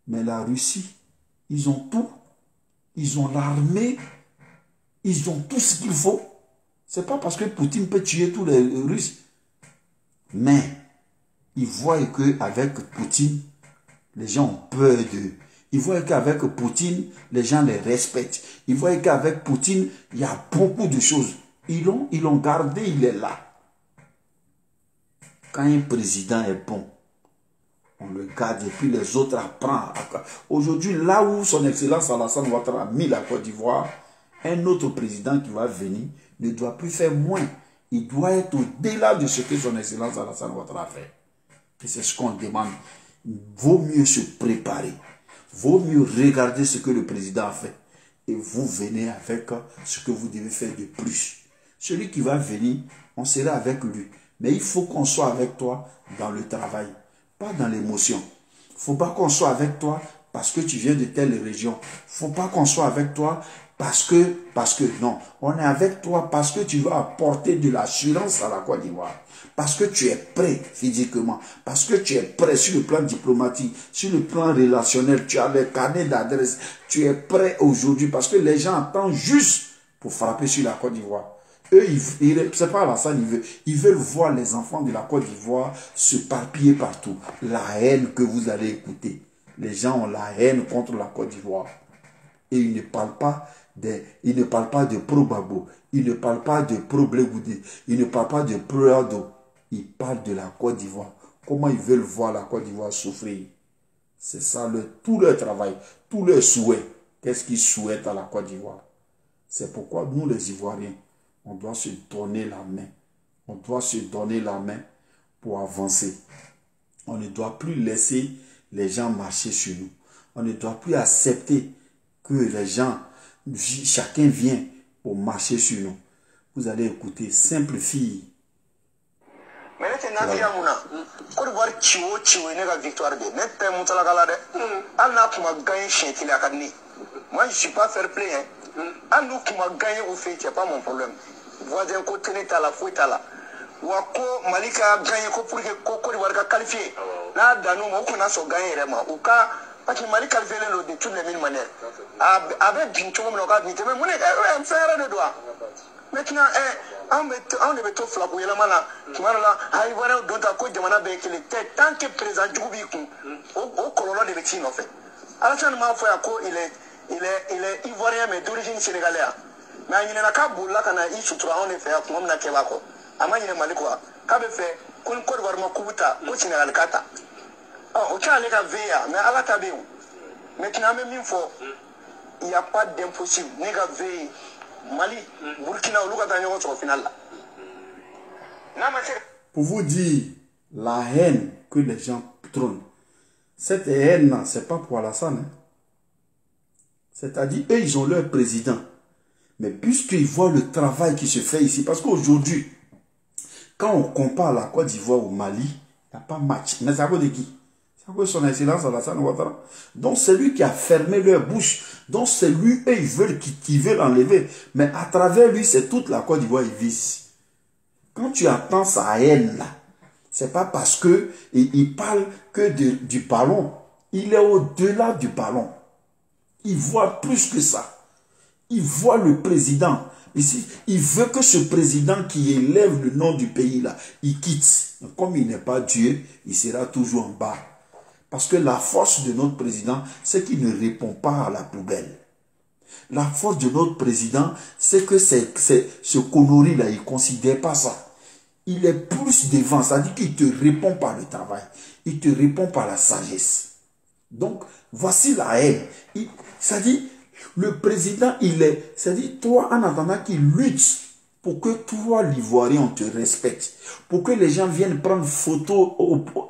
Mais la Russie, ils ont tout. Ils ont l'armée, ils ont tout ce qu'il faut. C'est pas parce que Poutine peut tuer tous les Russes. Mais, ils voient qu'avec Poutine, les gens ont peur d'eux. Ils voient qu'avec Poutine, les gens les respectent. Ils voient qu'avec Poutine, il y a beaucoup de choses. ils l'ont gardé, il est là. Quand un président est bon, on le garde et puis les autres apprennent. Aujourd'hui, là où son Excellence Alassane Ouattara a mis la Côte d'Ivoire, un autre président qui va venir ne doit plus faire moins. Il doit être au-delà de ce que son Excellence Alassane Ouattara a fait. Et c'est ce qu'on demande. Vaut mieux se préparer. Vaut mieux regarder ce que le président a fait. Et vous venez avec ce que vous devez faire de plus. Celui qui va venir, on sera avec lui. Mais il faut qu'on soit avec toi dans le travail, pas dans l'émotion. Il ne faut pas qu'on soit avec toi parce que tu viens de telle région. Il ne faut pas qu'on soit avec toi parce que, non. On est avec toi parce que tu vas apporter de l'assurance à la Côte d'Ivoire. Parce que tu es prêt physiquement. Parce que tu es prêt sur le plan diplomatique, sur le plan relationnel. Tu as les carnets d'adresse. Tu es prêt aujourd'hui parce que les gens attendent juste pour frapper sur la Côte d'Ivoire. Eux, c'est pas Alassane, ils veulent voir les enfants de la Côte d'Ivoire se parpiller partout. La haine que vous allez écouter. Les gens ont la haine contre la Côte d'Ivoire. Et ils ne parlent pas de pro-Babo. Ils ne parlent pas de pro-Blegoudé. Ils ne parlent pas de pro-Ado. Ils parlent de la Côte d'Ivoire. Comment ils veulent voir la Côte d'Ivoire souffrir. C'est ça tout leur travail, tout leur souhait. Qu'est-ce qu'ils souhaitent à la Côte d'Ivoire? C'est pourquoi nous, les Ivoiriens, on doit se donner la main. On doit se donner la main pour avancer. On ne doit plus laisser les gens marcher sur nous. On ne doit plus accepter que les gens, chacun vient pour marcher sur nous. Vous allez écouter, simple fille. Mais Côte d'Ivoire, victoire de moi, je ne suis pas fair play. À nous qui m'a gagné au fait, il n'y a pas mon problème. Voisin côté n'est à la fouette à la. Wako Malika a gagné pour que Côte d'Ivoire a qualifié. Là, dans nous, on a gagné vraiment. Ou cas, parce que Malika a fait de toutes les mille manières. Avec Bintou, on a dit, mais on fait de doigt. Maintenant, on est tout flapou. Il y a là, qui m'a là, il va dans ta côte de Manabe qui était tant que président Djoubikou, au colonel de Bétine, en fait. Alassane Ouattara, il est ivoirien mais d'origine sénégalaise. Mais il n'a qu'à bouler quand il se trouve en effet comme on a fait là quoi. Ama il est malikwa. Qu'a fait qu'on Côte d'Ivoire ma kubuta au Sénégal kata. Oh, au cas les gars veilla mais à la table. Maintenant même une fois, il n'y a pas d'impossible. Les gars veillent Mali, Burkina ou Luganda au final là. Pour vous dire la haine que les gens trônent, cette haine, ce n'est pas pour Alassane. Hein? C'est-à-dire, eux, ils ont leur président. Mais puisqu'ils voient le travail qui se fait ici, parce qu'aujourd'hui, quand on compare la Côte d'Ivoire au Mali, il n'y a pas match. Mais c'est à cause de qui? C'est à cause de son Excellence Alassane Ouattara. Donc c'est lui qui a fermé leur bouche. Donc c'est lui, eux, ils veulent enlever. Mais à travers lui, c'est toute la Côte d'Ivoire qui vise. Quand tu entends sa haine là, c'est pas parce que il parle que du ballon. Il est au-delà du ballon. Il voit plus que ça. Il voit le président. Ici, il veut que ce président qui élève le nom du pays là, il quitte. Comme il n'est pas Dieu, il sera toujours en bas. Parce que la force de notre président, c'est qu'il ne répond pas à la poubelle. La force de notre président, c'est que ce connerie là, il ne considère pas ça. Il est plus devant, c'est-à-dire qu'il te répond par le travail. Il te répond par la sagesse. Donc, voici la haine. C'est-à-dire, le président, c'est-à-dire, toi, en attendant qu'il lutte pour que toi, l'Ivoirien, on te respecte. Pour que les gens viennent prendre photo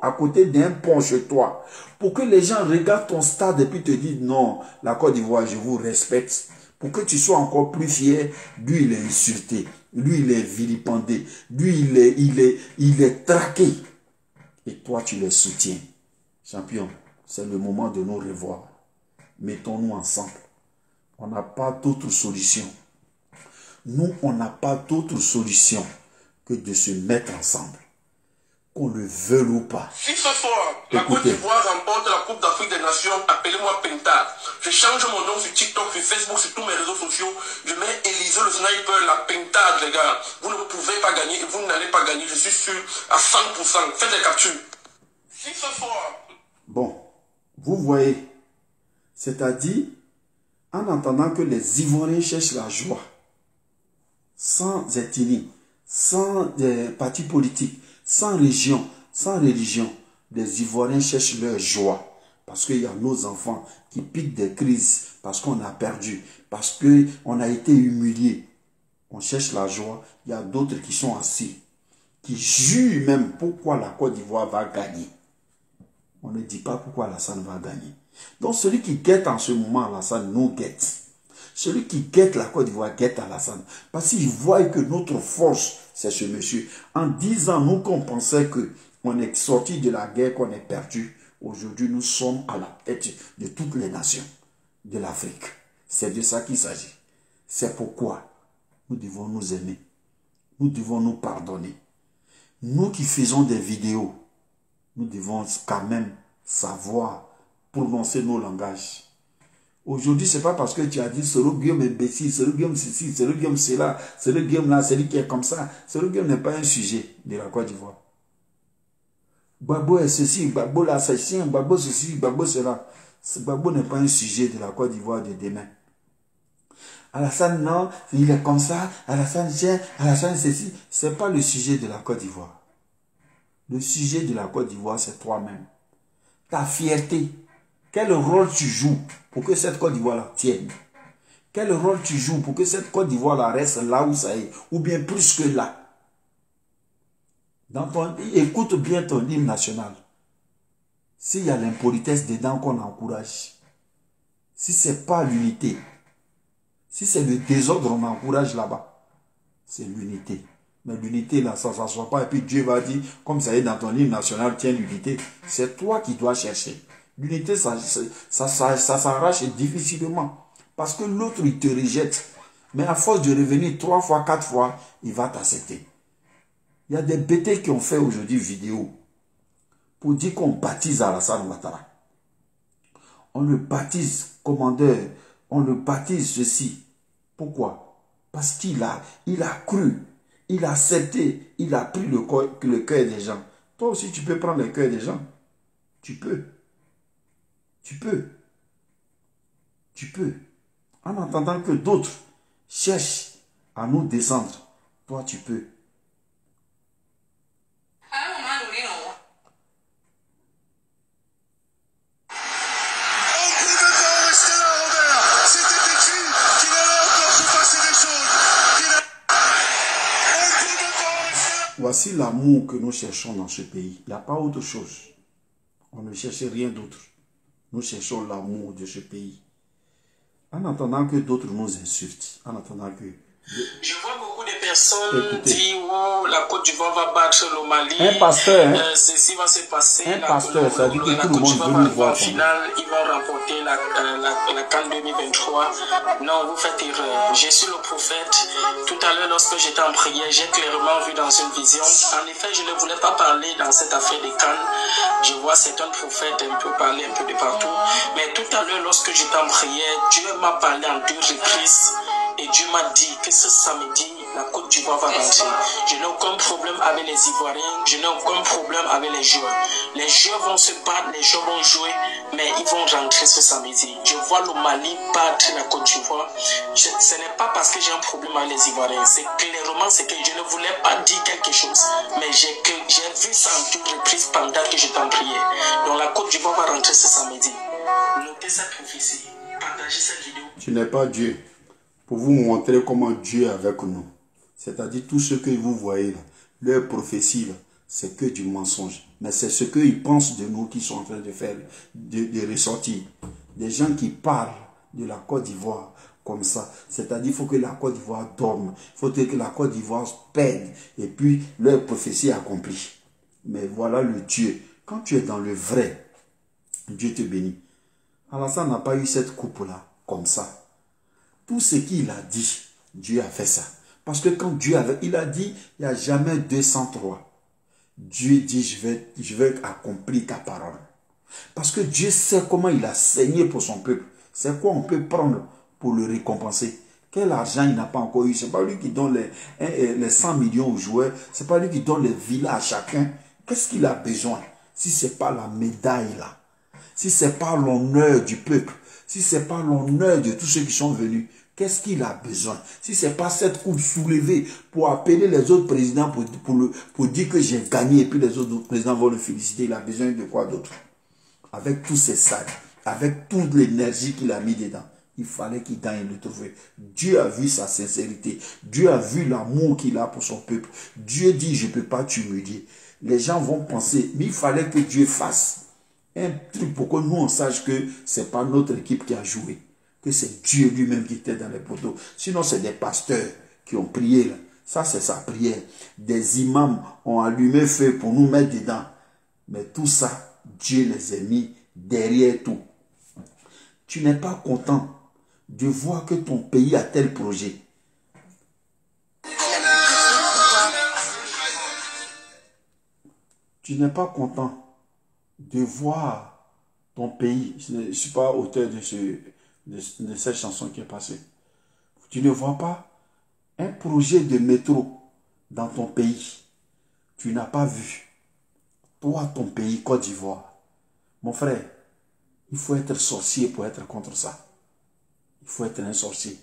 à côté d'un pont chez toi. Pour que les gens regardent ton stade et puis te disent, non, la Côte d'Ivoire, je vous respecte. Pour que tu sois encore plus fier, lui, il est insulté. Lui, il est vilipendé. Lui, il est traqué. Et toi, tu le soutiens. Champion, c'est le moment de nous revoir. Mettons-nous ensemble. On n'a pas d'autre solution. Nous, on n'a pas d'autre solution que de se mettre ensemble. Qu'on le veuille ou pas. Si ce soir, la Côte d'Ivoire remporte la Coupe d'Afrique des Nations, appelez-moi Pentad. Je change mon nom sur TikTok, sur Facebook, sur tous mes réseaux sociaux. Je mets Élisée le sniper, la Pentad, les gars. Vous ne pouvez pas gagner et vous n'allez pas gagner. Je suis sûr à 100%. Faites les captures. Si ce soir... Bon, vous voyez, c'est-à-dire, en entendant que les Ivoiriens cherchent la joie, sans ethnie, sans parti politique, sans région, sans religion. Les Ivoiriens cherchent leur joie. Parce qu'il y a nos enfants qui piquent des crises, parce qu'on a perdu, parce qu'on a été humilié. On cherche la joie. Il y a d'autres qui sont assis, qui jurent même pourquoi la Côte d'Ivoire va gagner. On ne dit pas pourquoi Alassane va gagner. Donc celui qui guette en ce moment Alassane nous guette. Celui qui guette la Côte d'Ivoire guette Alassane. Parce qu'il voit que notre force, c'est ce monsieur. En 10 ans, nous qu'on pensait qu'on est sorti de la guerre, qu'on est perdu. Aujourd'hui, nous sommes à la tête de toutes les nations de l'Afrique. C'est de ça qu'il s'agit. C'est pourquoi nous devons nous aimer. Nous devons nous pardonner. Nous qui faisons des vidéos, nous devons quand même savoir prononcer nos langages. Aujourd'hui, ce n'est pas parce que tu as dit c'est le Guillaume imbécile, c'est le Guillaume ceci, c'est le Guillaume cela, c'est le Guillaume là, c'est lui qui est comme ça. C'est le Guillaume n'est pas un sujet de la Côte d'Ivoire. Gbagbo est ceci, Gbagbo là, c'est chien, Gbagbo ceci, Gbagbo cela. Gbagbo n'est pas un sujet de la Côte d'Ivoire de demain. Alassane, non, il est comme ça, Alassane chien, Alassane ceci. Ce n'est pas le sujet de la Côte d'Ivoire. Le sujet de la Côte d'Ivoire, c'est toi-même. Ta fierté. Quel rôle tu joues pour que cette Côte d'Ivoire-là tienne? Quel rôle tu joues pour que cette Côte d'Ivoire-là reste là où ça est? Ou bien plus que là? Écoute bien ton hymne national. S'il y a l'impolitesse dedans qu'on encourage, si ce n'est pas l'unité, si c'est le désordre on encourage là-bas, c'est l'unité. Mais l'unité là, ça ne s'assoit pas et puis Dieu va dire, comme ça est dans ton hymne national, tiens l'unité. C'est toi qui dois chercher. L'unité, ça s'arrache difficilement. Parce que l'autre, il te rejette. Mais à force de revenir 3 fois, 4 fois, il va t'accepter. Il y a des bêtés qui ont fait aujourd'hui vidéo pour dire qu'on baptise Alassane Ouattara. On le baptise commandeur, on le baptise ceci. Pourquoi? Parce qu'il a cru, il a accepté, il a pris le cœur des gens. Toi aussi, tu peux prendre le cœur des gens. Tu peux. Tu peux. Tu peux. En attendant que d'autres cherchent à nous descendre, toi, tu peux. Voici l'amour que nous cherchons dans ce pays. Il n'y a pas autre chose. On ne cherche rien d'autre. Nous cherchons l'amour de ce pays. En attendant que d'autres nous insultent. En attendant que... Je vois beaucoup de personnes dire oh, la Côte d'Ivoire va battre le Mali. Un pasteur, hein? Ceci va se passer. Un pasteur, ça dit que tout le monde veut nous voir. En finale, ils vont remporter la CAN 2023. Non, vous faites erreur. Je suis le prophète. Tout à l'heure, lorsque j'étais en prière, j'ai clairement vu dans une vision. En effet, je ne voulais pas parler dans cette affaire des CAN. Je vois certains prophètes un peu parler un peu de partout. Mais tout à l'heure, lorsque j'étais en prière, Dieu m'a parlé en 2 reprises. Et Dieu m'a dit que ce samedi, la Côte d'Ivoire va rentrer. Je n'ai aucun problème avec les Ivoiriens, je n'ai aucun problème avec les joueurs. Les joueurs vont se battre, les joueurs vont jouer, mais ils vont rentrer ce samedi. Je vois le Mali battre la Côte d'Ivoire. Ce n'est pas parce que j'ai un problème avec les Ivoiriens, c'est clairement ce que je ne voulais pas dire quelque chose. Mais j'ai vu ça en 2 reprises pendant que j'étais en prière. Donc la Côte d'Ivoire va rentrer ce samedi. Notez cette prophétie, partagez cette vidéo. Tu n'es pas Dieu. Pour vous montrer comment Dieu est avec nous. C'est-à-dire tout ce que vous voyez là, leur prophétie là, c'est que du mensonge. Mais c'est ce qu'ils pensent de nous qui sont en train de faire, de ressortir. Des gens qui parlent de la Côte d'Ivoire comme ça. C'est-à-dire qu'il faut que la Côte d'Ivoire dorme. Il faut que la Côte d'Ivoire perde. Et puis leur prophétie est accomplie. Mais voilà le Dieu. Quand tu es dans le vrai, Dieu te bénit. Alassane n'a pas eu cette coupe-là comme ça. Tout ce qu'il a dit, Dieu a fait ça. Parce que quand Dieu il a dit, il n'y a jamais 203. Dieu dit, je vais accomplir ta parole. Parce que Dieu sait comment il a saigné pour son peuple. C'est quoi on peut prendre pour le récompenser? Quel argent il n'a pas encore eu? Ce n'est pas lui qui donne les 100 millions aux joueurs. Ce n'est pas lui qui donne les villas à chacun. Qu'est-ce qu'il a besoin? Si ce n'est pas la médaille là. Si ce n'est pas l'honneur du peuple. Si ce n'est pas l'honneur de tous ceux qui sont venus, Qu'est-ce qu'il a besoin? Si ce n'est pas cette coupe soulevée pour appeler les autres présidents pour dire que j'ai gagné et puis les autres présidents vont le féliciter, il a besoin de quoi d'autre? Avec tous ces sacs, avec toute l'énergie qu'il a mis dedans, il fallait qu'il gagne le trophée. Dieu a vu sa sincérité. Dieu a vu l'amour qu'il a pour son peuple. Dieu dit, je ne peux pas t'humilier. Les gens vont penser, mais il fallait que Dieu fasse un truc pour que nous on sache que ce n'est pas notre équipe qui a joué. Que c'est Dieu lui-même qui était dans les poteaux. Sinon, c'est des pasteurs qui ont prié là. Ça, c'est sa prière. Des imams ont allumé feu pour nous mettre dedans. Mais tout ça, Dieu les a mis derrière tout. Tu n'es pas content de voir que ton pays a tel projet. Tu n'es pas content de voir ton pays. Je ne suis pas auteur de cette chanson qui est passée. Tu ne vois pas un projet de métro dans ton pays. Tu n'as pas vu. Toi, ton pays, Côte d'Ivoire. Mon frère, il faut être sorcier pour être contre ça. Il faut être un sorcier.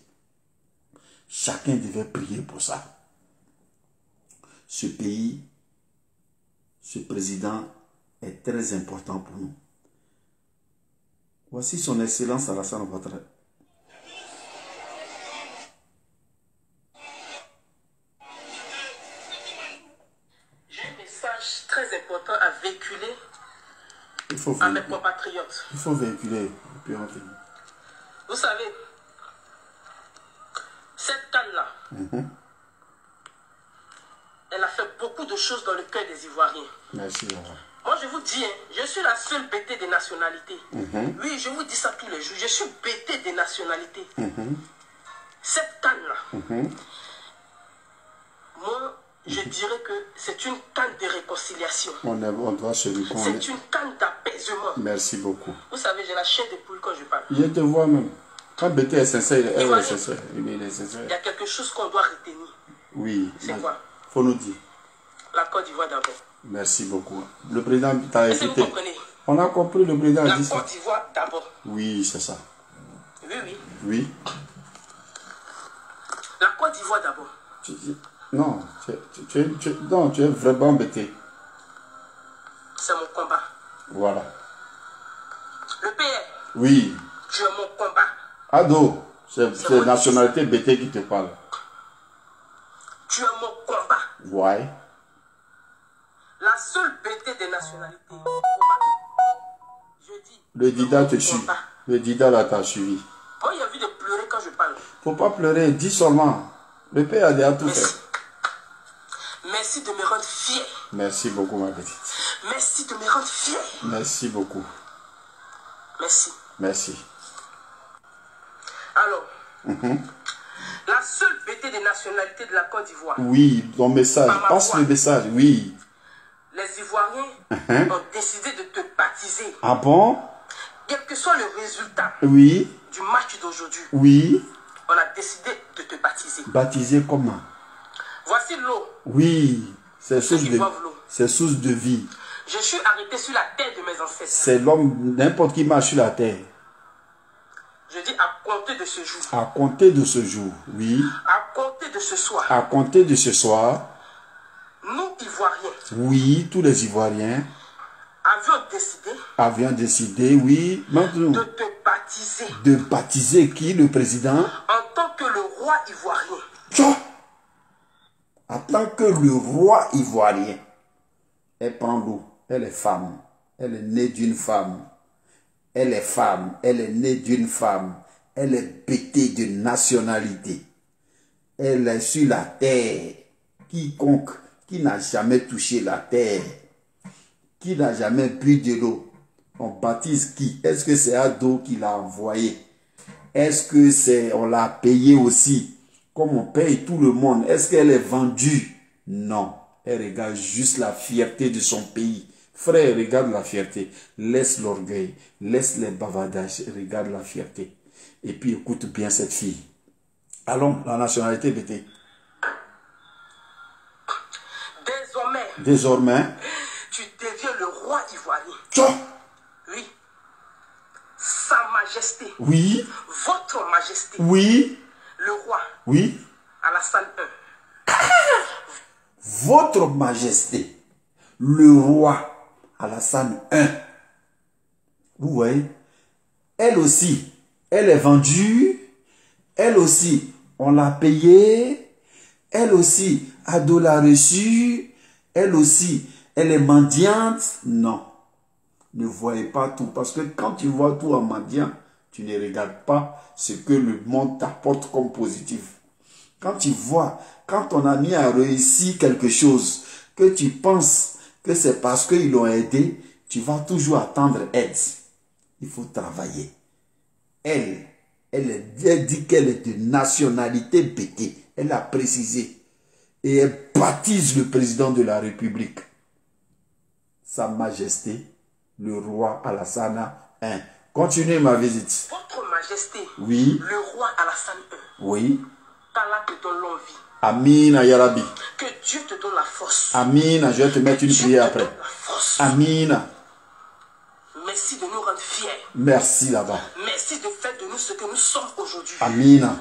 Chacun devait prier pour ça. Ce pays, ce président est très important pour nous. Voici son Excellence Alassane Ouattara. J'ai un message très important à véhiculer à mes compatriotes. Il faut véhiculer. Et puis on finit. Vous savez, cette canne-là, elle a fait beaucoup de choses dans le cœur des Ivoiriens. Merci. Moi, je vous dis, je suis la seule bêtée des nationalités. Oui, je vous dis ça tous les jours. Je suis bêtée des nationalités. Cette canne-là, moi, je dirais que c'est une canne de réconciliation. On doit se reconnaître. C'est une canne d'apaisement. Merci beaucoup. Vous savez, j'ai la chair de poule quand je parle. Je te vois même. Quand Bété est sincère, elle est sincère. Il est sincère. Il y a quelque chose qu'on doit retenir. Oui. C'est quoi? Faut nous dire. La Côte d'Ivoire d'abord. Merci beaucoup. Le président t'a Est-ce que vous écouté. comprenez? On a compris, le président a dit ça. La Côte d'Ivoire d'abord. Oui, c'est ça. Oui, oui. Oui. La Côte d'Ivoire d'abord. Non, tu es vraiment embêté. C'est mon combat. Voilà. Le PR. Oui. Tu es mon combat. Ado, c'est la nationalité bêtée qui te parle. Tu es mon combat. Ouais. La seule bêtée des nationalités. Je dis. Le Dida te suit. Combat. Le Dida là t'a suivi. Moi, il y a envie de pleurer quand je parle. Faut pas pleurer, dis seulement. Le père a déjà tout fait. Merci de me rendre fier. Merci beaucoup, ma petite. Merci de me rendre fier. Merci beaucoup. Merci. Merci. Alors, la seule bêtée des nationalités de la Côte d'Ivoire. Oui, ton message. Passe le message, oui. Les Ivoiriens ont décidé de te baptiser. Ah bon? Quel que soit le résultat Oui. du match d'aujourd'hui, Oui. on a décidé de te baptiser. Baptiser comment? Voici l'eau. Oui. C'est source qui de, boivent l'eau. c'est source de vie. Je suis arrêté sur la terre de mes ancêtres. C'est l'homme, n'importe qui marche sur la terre. Je dis à compter de ce jour. À compter de ce jour, oui. À compter de ce soir. À compter de ce soir, Nous, Ivoiriens, oui, tous les Ivoiriens avions décidé, oui, maintenant, de te baptiser de baptiser qui, le président? en tant que le roi ivoirien. Tchou! En tant que le roi ivoirien. Elle prend l'eau, elle est femme, elle est née d'une femme. Elle est femme, elle est née d'une femme. Elle est bêtée de nationalité. Elle est sur la terre. Quiconque qui n'a jamais touché la terre, qui n'a jamais bu de l'eau, on baptise qui? Est-ce que c'est Ado qui l'a envoyé? Est-ce que c'est on l'a payé aussi? Comme on paye tout le monde. Est-ce qu'elle est vendue? Non. Elle regarde juste la fierté de son pays. Frère, regarde la fierté. Laisse l'orgueil. Laisse les bavardages. Regarde la fierté. Et puis écoute bien cette fille. Allons, la nationalité BT. Désormais, tu deviens le roi ivoirien. Tchou! Oui. Sa Majesté. Oui. Votre Majesté. Oui. le roi Oui. Alassane I. Votre Majesté, le roi Alassane I. Vous voyez, elle aussi, elle est vendue. Elle aussi, on l'a payée. Elle aussi, Ado l'a reçue. Elle aussi, elle est mendiante. Non. Ne voyez pas tout. Parce que quand tu vois tout en mendiant, tu ne regardes pas ce que le monde t'apporte comme positif. Quand tu vois, quand ton ami a réussi quelque chose, que tu penses que c'est parce qu'ils l'ont aidé, tu vas toujours attendre aide. Il faut travailler. Elle dit qu'elle est de nationalité bété. Elle a précisé. Et elle baptise le président de la République. Sa Majesté, le roi Alassane I. Continuez ma visite. Votre Majesté, oui. Le roi Alassane I. Oui. qu'Allah te donne longue vie. Amina Yarabi. Que Dieu te donne la force. Amina, je vais te mettre une prière après. Amina. Merci de nous rendre fiers. Merci là-bas. Merci de faire de nous ce que nous sommes aujourd'hui. Amina.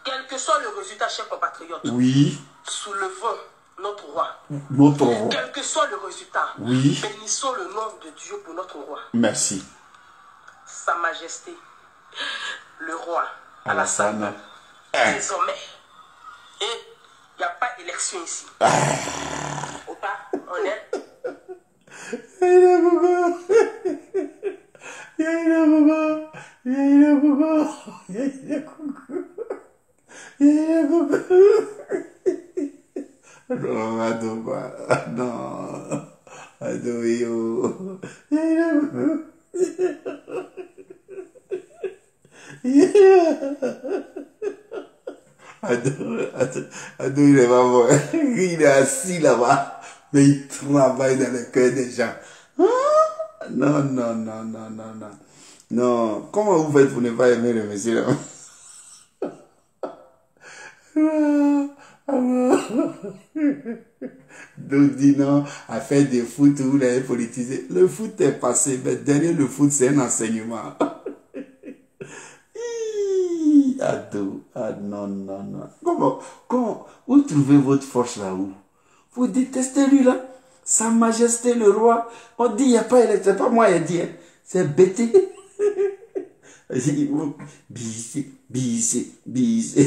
Quel que soit le résultat, chers compatriotes. Oui. Soulevons notre roi. Notre roi. Quel que soit le résultat. Oui. Bénissons le nom de Dieu pour notre roi. Merci. Sa Majesté, le roi Alassane. Désormais. Et il n'y a pas élection ici. Ou pas, on est. Non, ado quoi. Non. Ado yo. Ado, il est pas bon. Il est assis là-bas, mais il travaille dans le cœur des gens. Non, non, non, non, non, non. Non, comment vous faites pour ne pas aimer le monsieur là? Donc dit non, à faire des foot, vous l'avez politisé. Le foot est passé, mais derrière le foot, c'est un enseignement. Ado, ah non, non, non. Comment, vous trouvez votre force là-haut? Vous détestez lui là? Sa Majesté le roi. On dit, il n'y a pas élection, c'est pas moi, il dit, c'est bêté. Bise, bise, bise.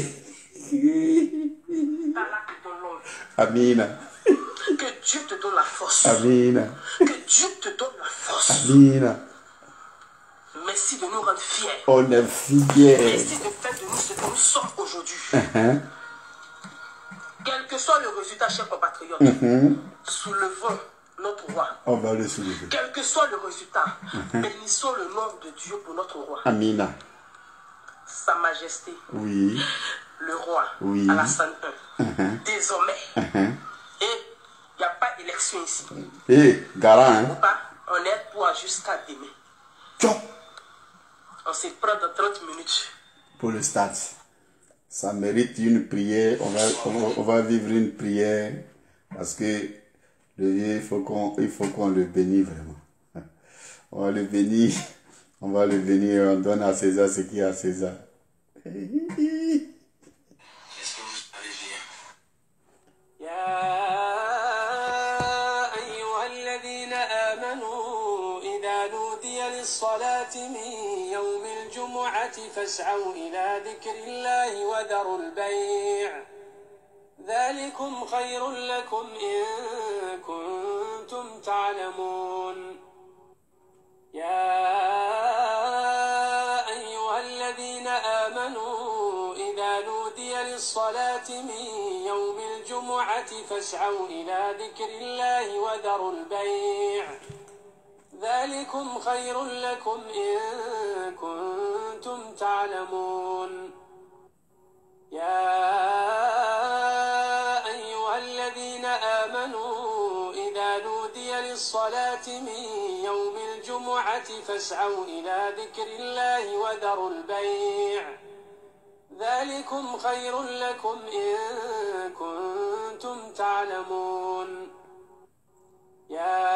Amina. Que Dieu te donne la force. Amina. Que Dieu te donne la force. Amina. Merci de nous rendre fiers. On est fiers. Merci de faire de nous ce que nous sommes aujourd'hui. Quel que soit le résultat, chers compatriotes, soulevons notre roi. On va le soulever. Quel que soit le résultat, bénissons le nom de Dieu pour notre roi. Amina. Sa Majesté. Oui. Le roi. Oui. Alassane I. Désormais. Et il n'y a pas élection ici. Eh, garant, hein. Ou pas, on est pour jusqu'à demain. Tchou. On se prend dans 30 minutes. Pour le stade. Ça mérite une prière. On va vivre une prière. Parce que le Dieu, il faut qu'on le bénisse vraiment. On va le bénir. On va le bénir. On donne à César ce qui est à César. Est-ce que vous allez bien? أيها الذين آمنوا إذا نودي للصلاة من يوم الجمعة فاسعوا إلى ذكر الله وذروا البيع ذلكم خير لكم إن كنتم تعلمون يا أيها الذين آمنوا إذا نودي للصلاة من يوم الجمعة فاسعوا إلى ذكر الله وذروا البيع ذلكم خير لكم إن كنتم تعلمون يا أيها الذين آمنوا إذا نودي للصلاة من يوم الجمعة فاسعوا إلى ذكر الله وذروا البيع ذلكم خير لكم إن كنتم تعلمون يا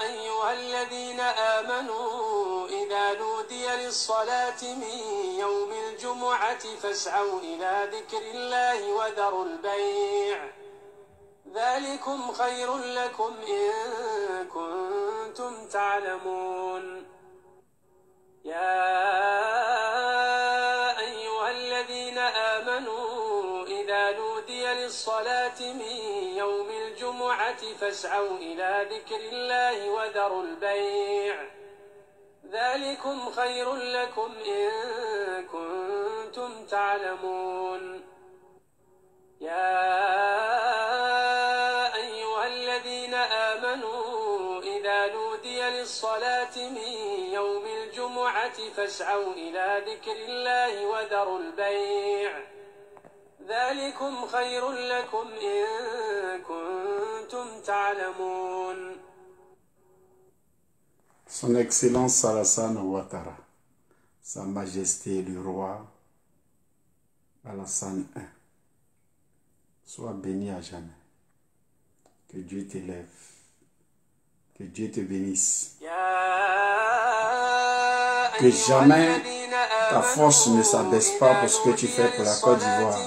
أيها الذين آمنوا إذا نودي للصلاة من الجمعة فاسعوا إلى ذكر الله وذروا البيع ذلكم خير لكم إن كنتم تعلمون يا أيها الذين آمنوا إذا نودي للصلاة من يوم الجمعة فاسعوا إلى ذكر الله وذروا البيع ذلكم خير لكم إن كنتم تعلمون يا أيها الذين آمنوا إذا نودي للصلاة من يوم الجمعة فاسعوا إلى ذكر الله وذروا البيع ذلكم خير لكم إن كنتم تعلمون. Son Excellence Alassane Ouattara, Sa Majesté le Roi Alassane I, sois béni à jamais. Que Dieu t'élève, que Dieu te bénisse. Que jamais ta force ne s'abaisse pas pour ce que tu fais pour la Côte d'Ivoire.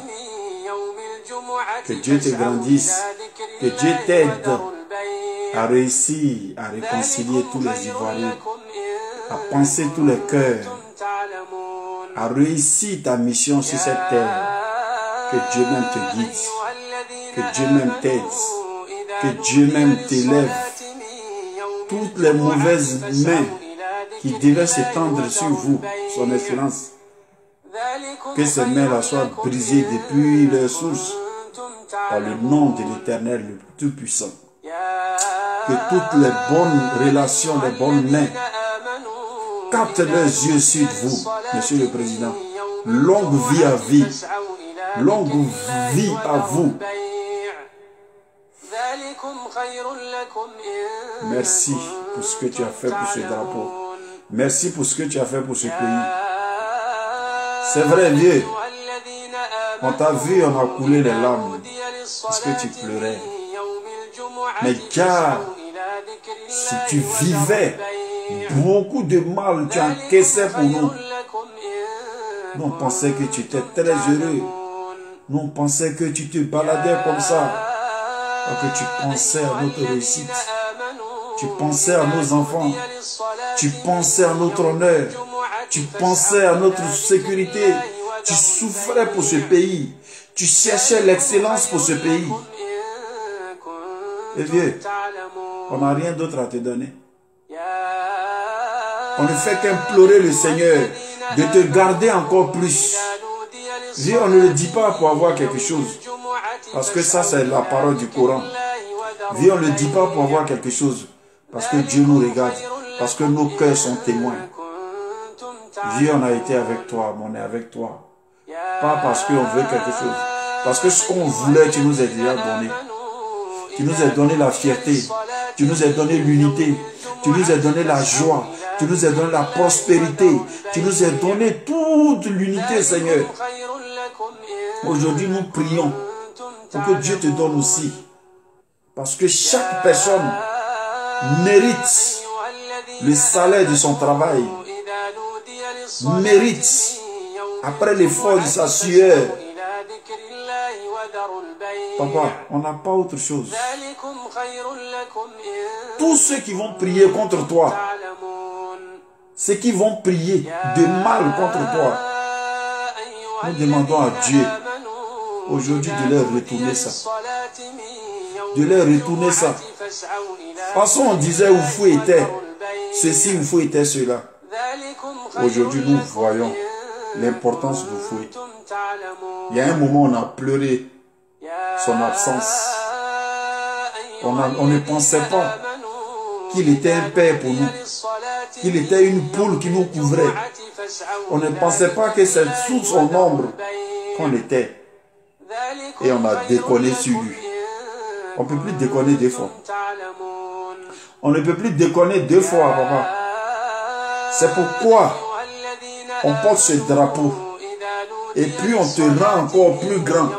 Que Dieu te grandisse, que Dieu t'aide à réussir, à réconcilier tous les Ivoiriens, à penser tous les cœurs, à réussir ta mission sur cette terre. Que Dieu même te guide, que Dieu même t'aide, que Dieu même t'élève. Toutes les mauvaises mains qui devaient s'étendre sur vous, son Excellence, que ces mains-là soient brisées depuis leur source, par le nom de l'Éternel le Tout-Puissant. Que toutes les bonnes relations, les bonnes mains, captent leurs yeux sur vous, Monsieur le Président. Longue vie à vie. Longue vie à vous. Merci pour ce que tu as fait pour ce drapeau. Merci pour ce que tu as fait pour ce pays. C'est vrai, vieux. On t'a vu, on a coulé les larmes parce que tu pleurais. Mais garde, si tu vivais, beaucoup de mal tu encaissais pour nous. Nous on pensait que tu étais très heureux. Nous on pensait que tu te baladais comme ça. Que tu pensais à notre réussite. Tu pensais à nos enfants. Tu pensais à notre honneur. Tu pensais à notre sécurité. Tu souffrais pour ce pays. Tu cherchais l'excellence pour ce pays. Et vieux, on n'a rien d'autre à te donner. On ne fait qu'implorer le Seigneur de te garder encore plus. Vieux, on ne le dit pas pour avoir quelque chose. Parce que ça, c'est la parole du Coran. Vieux, on ne le dit pas pour avoir quelque chose. Parce que Dieu nous regarde. Parce que nos cœurs sont témoins. Vieux, on a été avec toi, mais on est avec toi. Pas parce qu'on veut quelque chose. Parce que ce qu'on voulait, tu nous as déjà donné. Tu nous as donné la fierté. Tu nous as donné l'unité. Tu nous as donné la joie. Tu nous as donné la prospérité. Tu nous as donné toute l'unité, Seigneur. Aujourd'hui, nous prions pour que Dieu te donne aussi. Parce que chaque personne mérite le salaire de son travail. Mérite, après l'effort de sa sueur. Papa, on n'a pas autre chose. Tous ceux qui vont prier contre toi, ceux qui vont prier de mal contre toi, nous demandons à Dieu aujourd'hui de leur retourner ça. De leur retourner ça. Parce qu'on disait où fou était ceci, où fou était cela. Aujourd'hui, nous voyons l'importance du fouet. Il y a un moment, on a pleuré son absence. On ne pensait pas qu'il était un père pour nous, qu'il était une poule qui nous couvrait. On ne pensait pas que c'est sous son ombre qu'on était. Et on a déconné sur lui. On ne peut plus déconner deux fois. On ne peut plus déconner deux fois, papa. C'est pourquoi on porte ce drapeau. Et puis on te rend encore plus grand.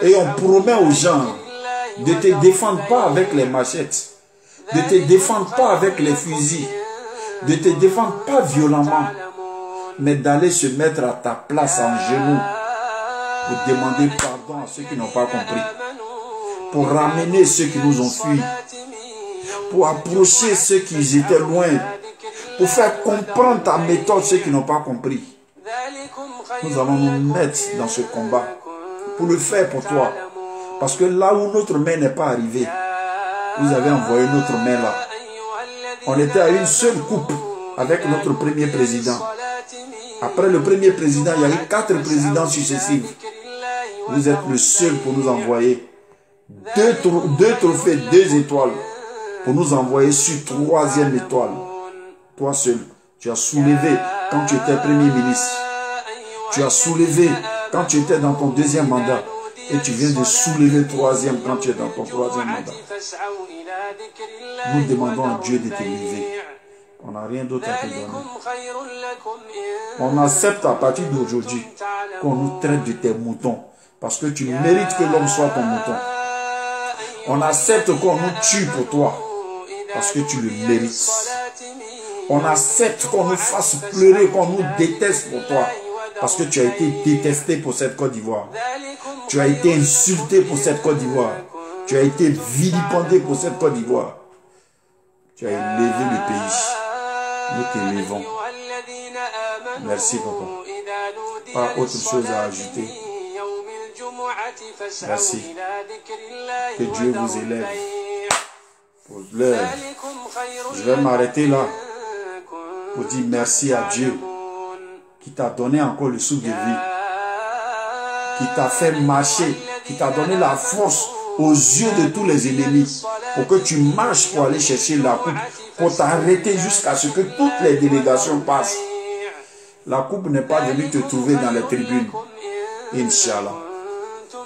Et on promet aux gens de te défendre pas avec les machettes. De te défendre pas avec les fusils. De te défendre pas violemment. mais d'aller se mettre à ta place en genoux pour demander pardon à ceux qui n'ont pas compris, pour ramener ceux qui nous ont fui, pour approcher ceux qui étaient loin, pour faire comprendre ta méthode ceux qui n'ont pas compris. Nous allons nous mettre dans ce combat pour le faire pour toi. Parce que là où notre main n'est pas arrivée, vous avez envoyé notre main là. On était à une seule coupe avec notre premier président. Après le premier président, il y a eu 4 présidents successifs. Vous êtes le seul pour nous envoyer 2 trophées, 2 étoiles, pour nous envoyer sur 3e étoile. Toi seul, tu as soulevé quand tu étais premier ministre. Tu as soulevé quand tu étais dans ton 2e mandat. Et tu viens de soulever 3e quand tu es dans ton 3e mandat. Nous demandons à Dieu de te lever. On n'a rien d'autre à te donner. On accepte à partir d'aujourd'hui qu'on nous traite de tes moutons. Parce que tu mérites que l'homme soit ton mouton. On accepte qu'on nous tue pour toi. Parce que tu le mérites. On accepte qu'on nous fasse pleurer, qu'on nous déteste pour toi. Parce que tu as été détesté pour cette Côte d'Ivoire. Tu as été insulté pour cette Côte d'Ivoire. Tu as été vilipendé pour cette Côte d'Ivoire. Tu as élevé le pays. Nous t'élevons. Merci, papa. Pas autre chose à ajouter. Merci. Que Dieu vous élève. Pour l'heure, je vais m'arrêter là pour dire merci à Dieu qui t'a donné encore le souffle de vie, qui t'a fait marcher, qui t'a donné la force aux yeux de tous les ennemis pour que tu marches pour aller chercher la coupe, pour t'arrêter jusqu'à ce que toutes les délégations passent. La coupe n'est pas venue te trouver dans les tribunes, Inch'Allah.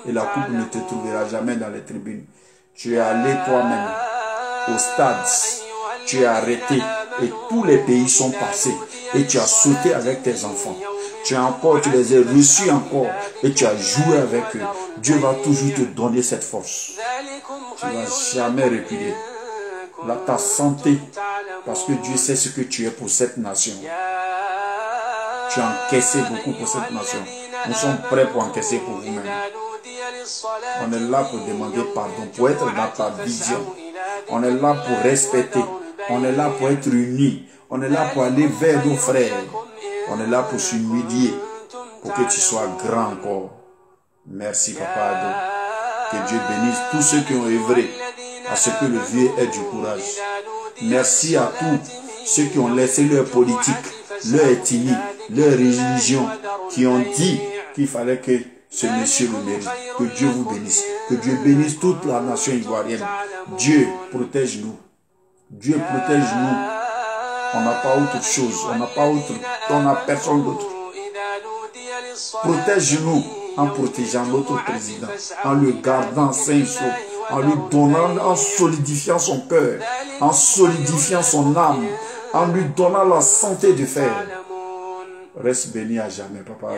Et la coupe ne te trouvera jamais dans les tribunes. Tu es allé toi-même au stade, tu es arrêté et tous les pays sont passés et tu as sauté avec tes enfants. Tu les as reçus encore et tu as joué avec eux. Dieu va toujours te donner cette force. Tu ne vas jamais reculer. Là, ta santé, parce que Dieu sait ce que tu es pour cette nation. Tu as encaissé beaucoup pour cette nation. Nous sommes prêts pour encaisser pour vous-même. On est là pour demander pardon, pour être dans ta vision. On est là pour respecter. On est là pour être unis. On est là pour aller vers nos frères. On est là pour s'humilier, pour que tu sois grand encore. Merci, Papa Ado. Que Dieu bénisse tous ceux qui ont œuvré à ce que le vieux ait du courage. Merci à tous ceux qui ont laissé leur politique, leur ethnie, leur religion, qui ont dit qu'il fallait que ce monsieur le mérite. Que Dieu vous bénisse. Que Dieu bénisse toute la nation ivoirienne. Dieu protège-nous. Dieu protège-nous. On n'a pas autre chose. On n'a personne d'autre. Protège-nous en protégeant notre président, en le gardant sain et sauf, en lui donnant, en solidifiant son cœur, en solidifiant son âme, en lui donnant la santé de fer. Reste béni à jamais, Papa.